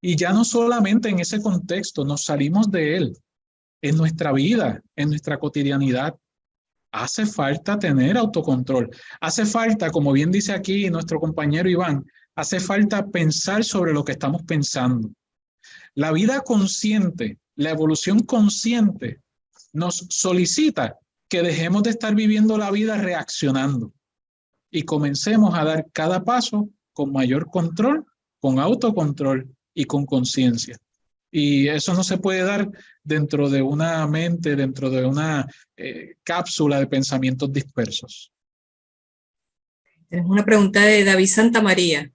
Y ya no solamente en ese contexto, nos salimos de él, en nuestra vida, en nuestra cotidianidad. Hace falta tener autocontrol. Hace falta, como bien dice aquí nuestro compañero Iván, hace falta pensar sobre lo que estamos pensando. La vida consciente, la evolución consciente, nos solicita que dejemos de estar viviendo la vida reaccionando y comencemos a dar cada paso con mayor control, con autocontrol y con conciencia. Y eso no se puede dar dentro de una mente, dentro de una cápsula de pensamientos dispersos. Tenemos una pregunta de David Santamaría.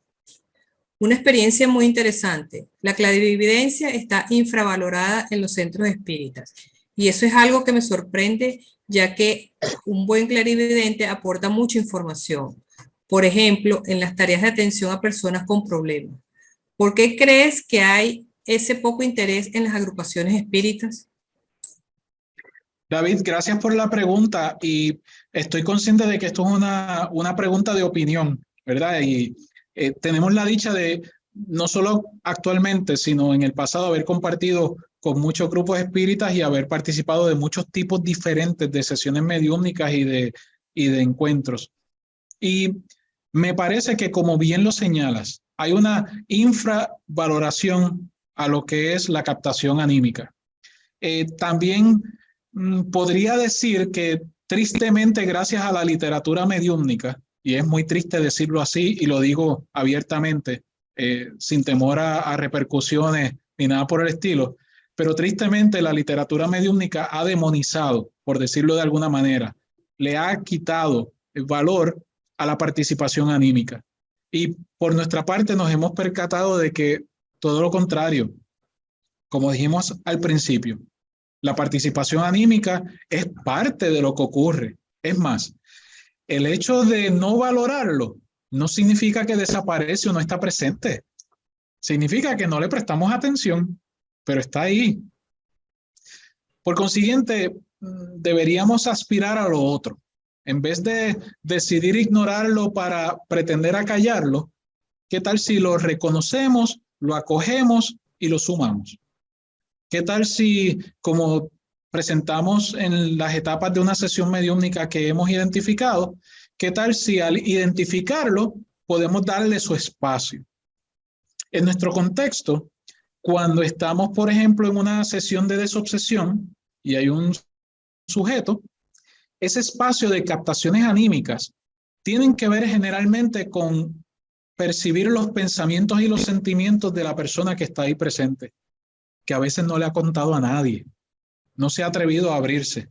Una experiencia muy interesante. La clarividencia está infravalorada en los centros espíritas. Y eso es algo que me sorprende, ya que un buen clarividente aporta mucha información. Por ejemplo, en las tareas de atención a personas con problemas. ¿Por qué crees que hay ese poco interés en las agrupaciones espíritas? David, gracias por la pregunta y estoy consciente de que esto es una pregunta de opinión, ¿verdad? Y tenemos la dicha de no solo actualmente, sino en el pasado haber compartido con muchos grupos espíritas y haber participado de muchos tipos diferentes de sesiones mediúmnicas y de encuentros. Y me parece que, como bien lo señalas, hay una infravaloración a lo que es la captación anímica. También podría decir que tristemente, gracias a la literatura mediúmnica, y es muy triste decirlo así y lo digo abiertamente, sin temor a repercusiones ni nada por el estilo, pero tristemente la literatura mediúmnica ha demonizado, por decirlo de alguna manera, le ha quitado el valor a la participación anímica. Y por nuestra parte nos hemos percatado de que todo lo contrario, como dijimos al principio, la participación anímica es parte de lo que ocurre. Es más, el hecho de no valorarlo no significa que desaparece o no está presente. Significa que no le prestamos atención, pero está ahí. Por consiguiente, deberíamos aspirar a lo otro. En vez de decidir ignorarlo para pretender acallarlo, ¿qué tal si lo reconocemos, lo acogemos y lo sumamos? ¿Qué tal si, como presentamos en las etapas de una sesión mediúmnica que hemos identificado, qué tal si al identificarlo podemos darle su espacio? En nuestro contexto, cuando estamos, por ejemplo, en una sesión de desobsesión y hay un sujeto, ese espacio de captaciones anímicas tienen que ver generalmente con percibir los pensamientos y los sentimientos de la persona que está ahí presente, que a veces no le ha contado a nadie, no se ha atrevido a abrirse,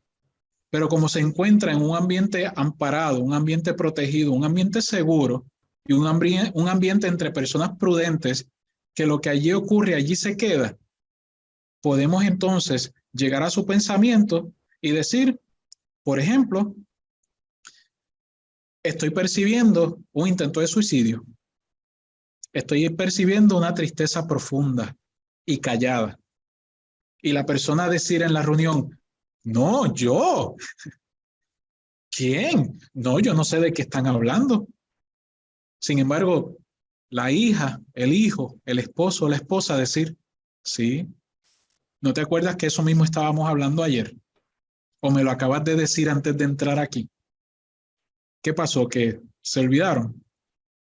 pero como se encuentra en un ambiente amparado, un ambiente protegido, un ambiente seguro y un ambiente entre personas prudentes, que lo que allí ocurre, allí se queda, podemos entonces llegar a su pensamiento y decir, por ejemplo, estoy percibiendo un intento de suicidio, estoy percibiendo una tristeza profunda y callada. Y la persona decir en la reunión, no, yo. ¿Quién? No, yo no sé de qué están hablando. Sin embargo, la hija, el hijo, el esposo, la esposa decir, sí, ¿no te acuerdas que eso mismo estábamos hablando ayer? ¿O me lo acabas de decir antes de entrar aquí? ¿Qué pasó? ¿Que se olvidaron?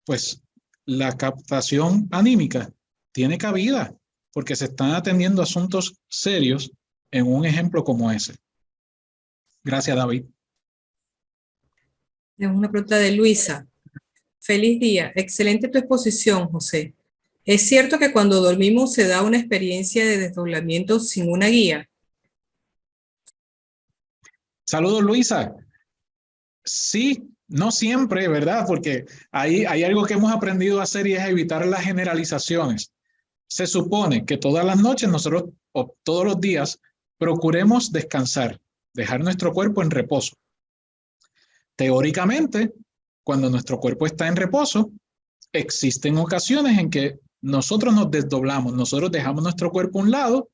Pues la captación anímica tiene cabida porque se están atendiendo asuntos serios en un ejemplo como ese. Gracias, David. Tenemos una pregunta de Luisa. Feliz día. Excelente tu exposición, José. ¿Es cierto que cuando dormimos se da una experiencia de desdoblamiento sin una guía? Saludos, Luisa. Sí, no siempre, ¿verdad? Porque hay algo que hemos aprendido a hacer y es evitar las generalizaciones. Se supone que todas las noches nosotros, o todos los días, procuremos descansar, dejar nuestro cuerpo en reposo. Teóricamente, cuando nuestro cuerpo está en reposo, existen ocasiones en que nosotros nos desdoblamos, nosotros dejamos nuestro cuerpo a un lado,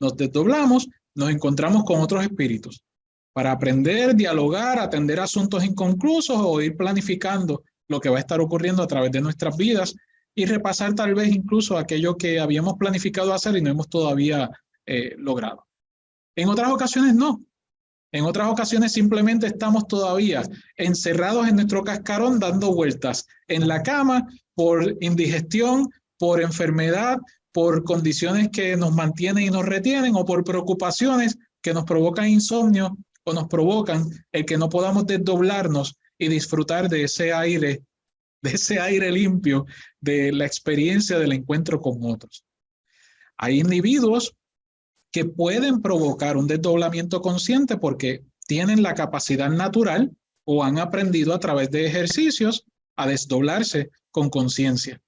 nos desdoblamos, nos encontramos con otros espíritus para aprender, dialogar, atender asuntos inconclusos o ir planificando lo que va a estar ocurriendo a través de nuestras vidas y repasar tal vez incluso aquello que habíamos planificado hacer y no hemos todavía logrado. En otras ocasiones no. En otras ocasiones simplemente estamos todavía encerrados en nuestro cascarón dando vueltas en la cama por indigestión, por enfermedad, por condiciones que nos mantienen y nos retienen o por preocupaciones que nos provocan insomnio o nos provocan el que no podamos desdoblarnos y disfrutar de ese aire limpio, de la experiencia del encuentro con otros. Hay individuos que pueden provocar un desdoblamiento consciente porque tienen la capacidad natural o han aprendido a través de ejercicios a desdoblarse con conciencia.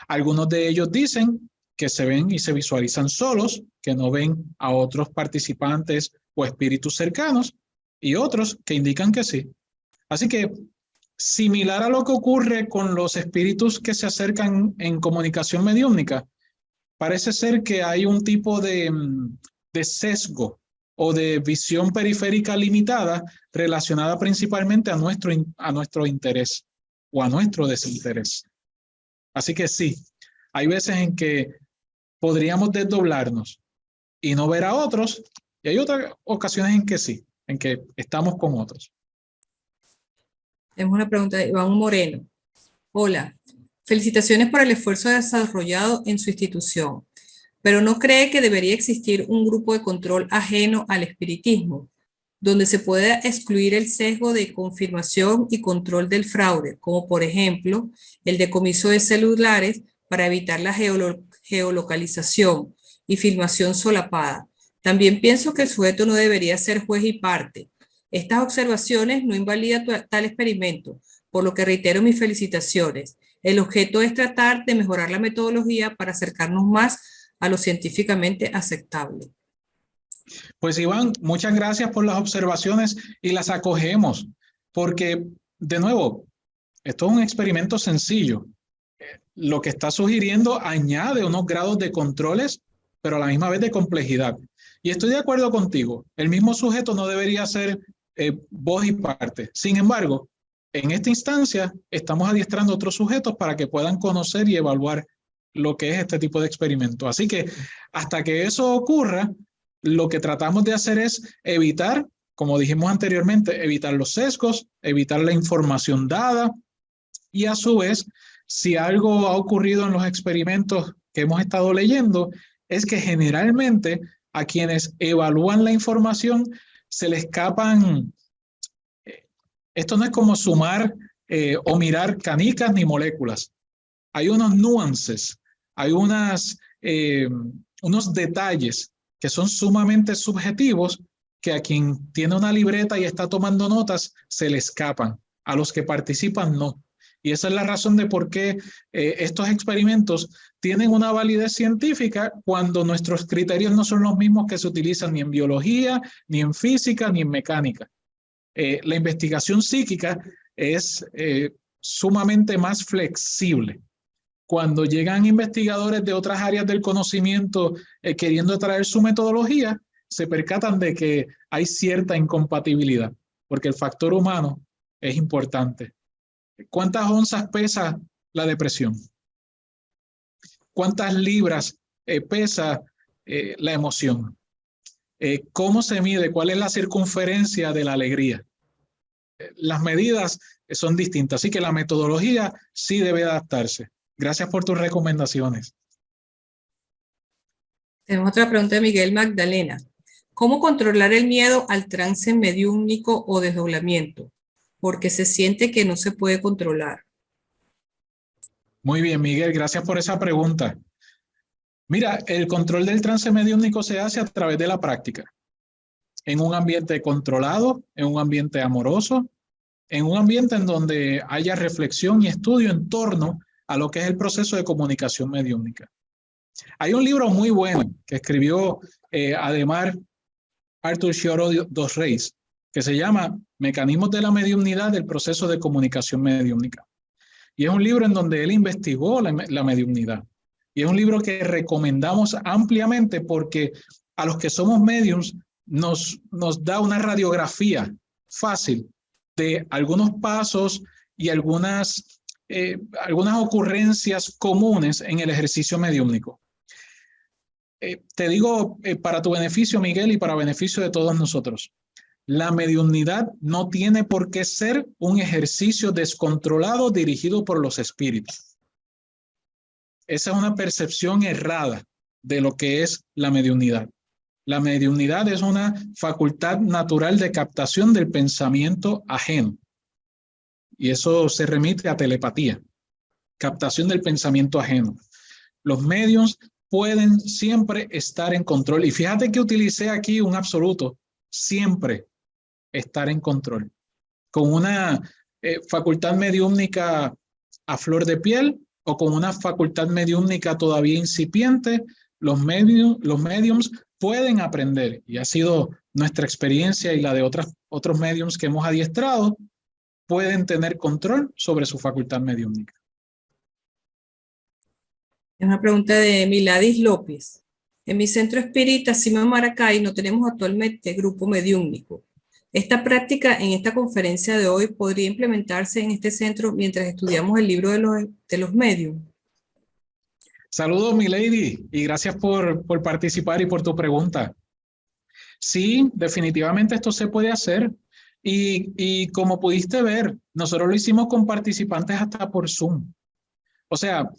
Algunos de ellos dicen que se ven y se visualizan solos, que no ven a otros participantes o espíritus cercanos, y otros que indican que sí. Así que, similar a lo que ocurre con los espíritus que se acercan en comunicación mediúmnica, parece ser que hay un tipo de sesgo o de visión periférica limitada relacionada principalmente a nuestro interés o a nuestro desinterés. Así que sí, hay veces en que podríamos desdoblarnos y no ver a otros, y hay otras ocasiones en que sí, en que estamos con otros. Tenemos una pregunta de Iván Moreno. Hola, felicitaciones por el esfuerzo desarrollado en su institución, pero ¿no cree que debería existir un grupo de control ajeno al espiritismo, donde se pueda excluir el sesgo de confirmación y control del fraude, como por ejemplo el decomiso de celulares para evitar la geolocalización y filmación solapada? También pienso que el sujeto no debería ser juez y parte. Estas observaciones no invalidan tal experimento, por lo que reitero mis felicitaciones. El objeto es tratar de mejorar la metodología para acercarnos más a lo científicamente aceptable. Pues Iván, muchas gracias por las observaciones y las acogemos, porque de nuevo, esto es un experimento sencillo. Lo que está sugiriendo añade unos grados de controles, pero a la misma vez de complejidad. Y estoy de acuerdo contigo, el mismo sujeto no debería ser voz y parte. Sin embargo, en esta instancia estamos adiestrando a otros sujetos para que puedan conocer y evaluar lo que es este tipo de experimento. Así que hasta que eso ocurra, lo que tratamos de hacer es evitar, como dijimos anteriormente, evitar los sesgos, evitar la información dada y a su vez, si algo ha ocurrido en los experimentos que hemos estado leyendo, es que generalmente a quienes evalúan la información se le escapan, esto no es como sumar o mirar canicas ni moléculas. Hay unos nuances, hay unos detalles que son sumamente subjetivos que a quien tiene una libreta y está tomando notas se le escapan, a los que participan no. Y esa es la razón de por qué estos experimentos tienen una validez científica cuando nuestros criterios no son los mismos que se utilizan ni en biología, ni en física, ni en mecánica. La investigación psíquica es sumamente más flexible. Cuando llegan investigadores de otras áreas del conocimiento queriendo traer su metodología, se percatan de que hay cierta incompatibilidad, porque el factor humano es importante. ¿Cuántas onzas pesa la depresión? ¿Cuántas libras pesa la emoción? ¿Cómo se mide? ¿Cuál es la circunferencia de la alegría? Las medidas son distintas, así que la metodología sí debe adaptarse. Gracias por tus recomendaciones. Tenemos otra pregunta de Miguel Magdalena. ¿Cómo controlar el miedo al trance mediúmnico o desdoblamiento? Porque se siente que no se puede controlar. Muy bien, Miguel, gracias por esa pregunta. Mira, el control del trance mediúmnico se hace a través de la práctica. En un ambiente controlado, en un ambiente amoroso, en un ambiente en donde haya reflexión y estudio en torno a lo que es el proceso de comunicación mediúmnica. Hay un libro muy bueno que escribió Ademar Arthur Shioro dos Reis, que se llama Mecanismos de la mediumnidad del proceso de comunicación mediúmnica. Y es un libro en donde él investigó la mediumnidad. Y es un libro que recomendamos ampliamente porque a los que somos mediums nos da una radiografía fácil de algunos pasos y algunas ocurrencias comunes en el ejercicio mediúmnico. Te digo para tu beneficio, Miguel, y para beneficio de todos nosotros. La mediunidad no tiene por qué ser un ejercicio descontrolado dirigido por los espíritus. Esa es una percepción errada de lo que es la mediunidad. La mediunidad es una facultad natural de captación del pensamiento ajeno. Y eso se remite a telepatía, captación del pensamiento ajeno. Los medios pueden siempre estar en control. Y fíjate que utilicé aquí un absoluto, siempre estar en control. Con una facultad mediúmnica a flor de piel o con una facultad mediúmnica todavía incipiente, los mediums pueden aprender, y ha sido nuestra experiencia y la de otros mediums que hemos adiestrado, pueden tener control sobre su facultad mediúmnica. Es una pregunta de Miladis López. En mi centro espírita Sima Maracay no tenemos actualmente grupo mediúmnico. ¿Esta práctica en esta conferencia de hoy podría implementarse en este centro mientras estudiamos el libro de los medium? Saludos, mi lady, y gracias por participar y por tu pregunta. Sí, definitivamente esto se puede hacer. Y como pudiste ver, nosotros lo hicimos con participantes hasta por Zoom. O sea,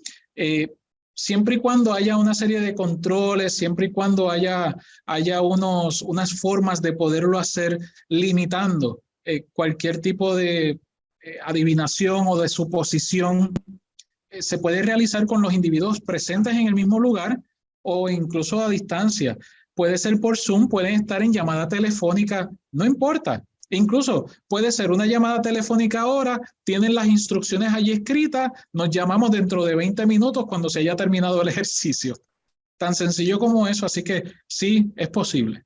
siempre y cuando haya una serie de controles, siempre y cuando haya unas formas de poderlo hacer limitando cualquier tipo de adivinación o de suposición, se puede realizar con los individuos presentes en el mismo lugar o incluso a distancia. Puede ser por Zoom, pueden estar en llamada telefónica, no importa. Incluso puede ser una llamada telefónica ahora, tienen las instrucciones allí escritas, nos llamamos dentro de 20 minutos cuando se haya terminado el ejercicio. Tan sencillo como eso, así que sí, es posible.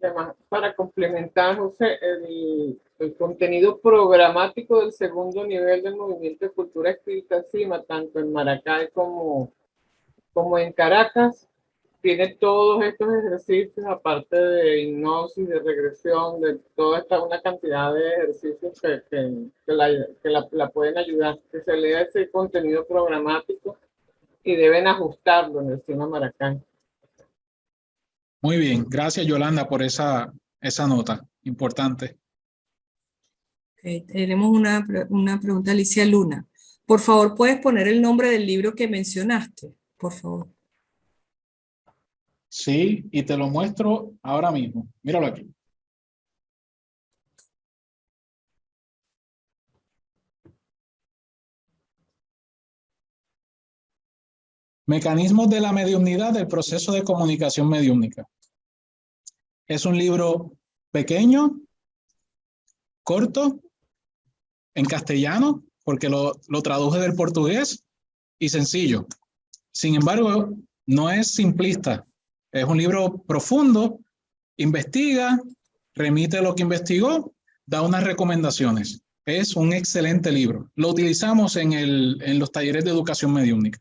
Además, para complementar, José, el contenido programático del segundo nivel del Movimiento de Cultura Espírita Sima, tanto en Maracay como en Caracas, tiene todos estos ejercicios, aparte de hipnosis, de regresión, de toda una cantidad de ejercicios que la pueden ayudar, que se lea ese contenido programático y deben ajustarlo en el Sima Maracay. Muy bien, gracias Yolanda por esa nota importante. Okay, tenemos una pregunta de Alicia Luna. Por favor, ¿puedes poner el nombre del libro que mencionaste? Por favor. Sí, y te lo muestro ahora mismo. Míralo aquí. Mecanismos de la mediumnidad del proceso de comunicación mediúmnica. Es un libro pequeño, corto, en castellano, porque lo traduje del portugués, y sencillo. Sin embargo, no es simplista. Es un libro profundo, investiga, remite lo que investigó, da unas recomendaciones. Es un excelente libro. Lo utilizamos en los talleres de educación mediúmnica.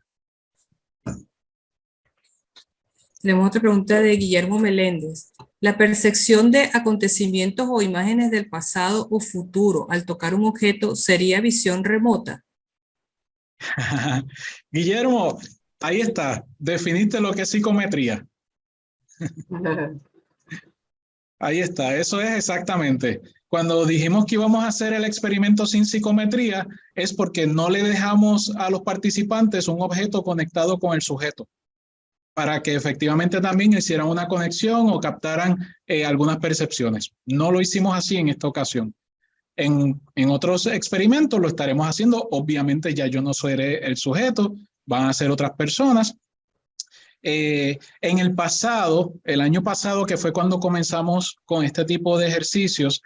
Tenemos otra pregunta de Guillermo Meléndez. ¿La percepción de acontecimientos o imágenes del pasado o futuro al tocar un objeto sería visión remota? Guillermo, ahí está. Definiste lo que es psicometría. Ahí está, eso es exactamente. Cuando dijimos que íbamos a hacer el experimento sin psicometría, es porque no le dejamos a los participantes un objeto conectado con el sujeto, para que efectivamente también hicieran una conexión o captaran algunas percepciones. No lo hicimos así en esta ocasión. En otros experimentos lo estaremos haciendo. Obviamente ya yo no seré el sujeto, van a ser otras personas. En el pasado, el año pasado, que fue cuando comenzamos con este tipo de ejercicios,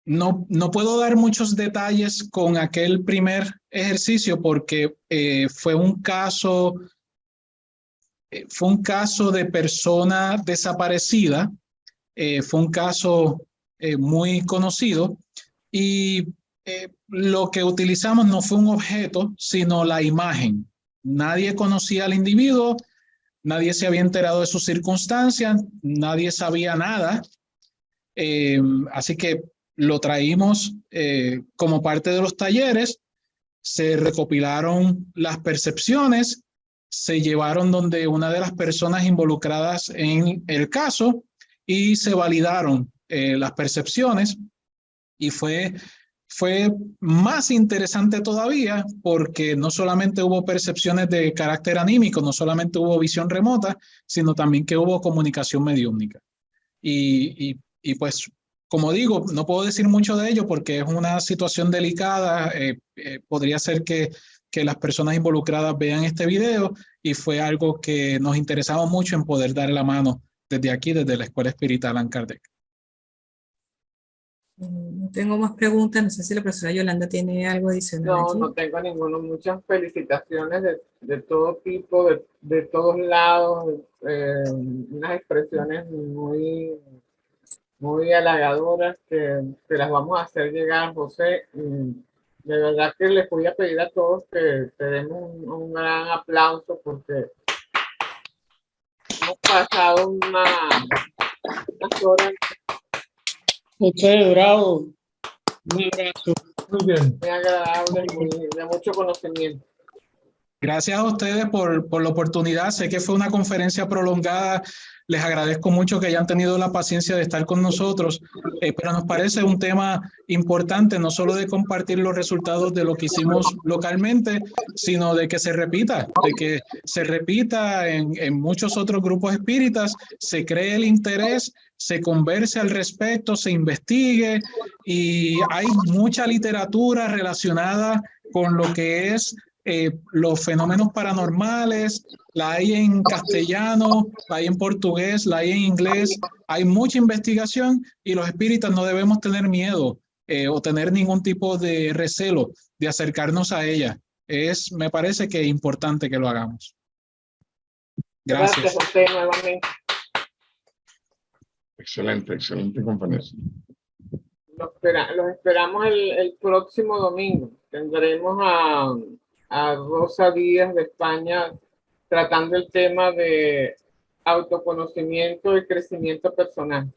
no puedo dar muchos detalles con aquel primer ejercicio porque fue un caso de persona desaparecida, fue un caso muy conocido y lo que utilizamos no fue un objeto, sino la imagen. Nadie conocía al individuo, nadie se había enterado de sus circunstancias, nadie sabía nada, así que lo traímos como parte de los talleres, se recopilaron las percepciones, se llevaron donde una de las personas involucradas en el caso y se validaron las percepciones y fue fue más interesante todavía porque no solamente hubo percepciones de carácter anímico, no solamente hubo visión remota, sino también que hubo comunicación mediúmnica. Y pues, como digo, no puedo decir mucho de ello porque es una situación delicada. Podría ser que las personas involucradas vean este video y fue algo que nos interesaba mucho en poder dar la mano desde aquí, desde la Escuela Espírita Allan Kardec. No tengo más preguntas, no sé si la profesora Yolanda tiene algo adicional No, allí. no tengo ninguno. Muchas felicitaciones de todo tipo, de todos lados, unas expresiones muy halagadoras que las vamos a hacer llegar, José. De verdad que les voy a pedir a todos que te demos un gran aplauso porque hemos pasado unas horas José, bravo. Un abrazo. Muy bien. muy agradables, de mucho conocimiento. Gracias a ustedes por la oportunidad. Sé que fue una conferencia prolongada. Les agradezco mucho que hayan tenido la paciencia de estar con nosotros, pero nos parece un tema importante, no solo de compartir los resultados de lo que hicimos localmente, sino de que se repita en muchos otros grupos espíritas, se cree el interés, se converse al respecto, se investigue, y hay mucha literatura relacionada con lo que es los fenómenos paranormales. La hay en castellano, la hay en portugués, la hay en inglés. Hay mucha investigación y los espíritas no debemos tener miedo o tener ningún tipo de recelo de acercarnos a ella. Me parece que es importante que lo hagamos. Gracias, José, nuevamente. Excelente conferencia. Los esperamos el próximo domingo. Tendremos a Rosa Díaz de España tratando el tema de autoconocimiento y crecimiento personal.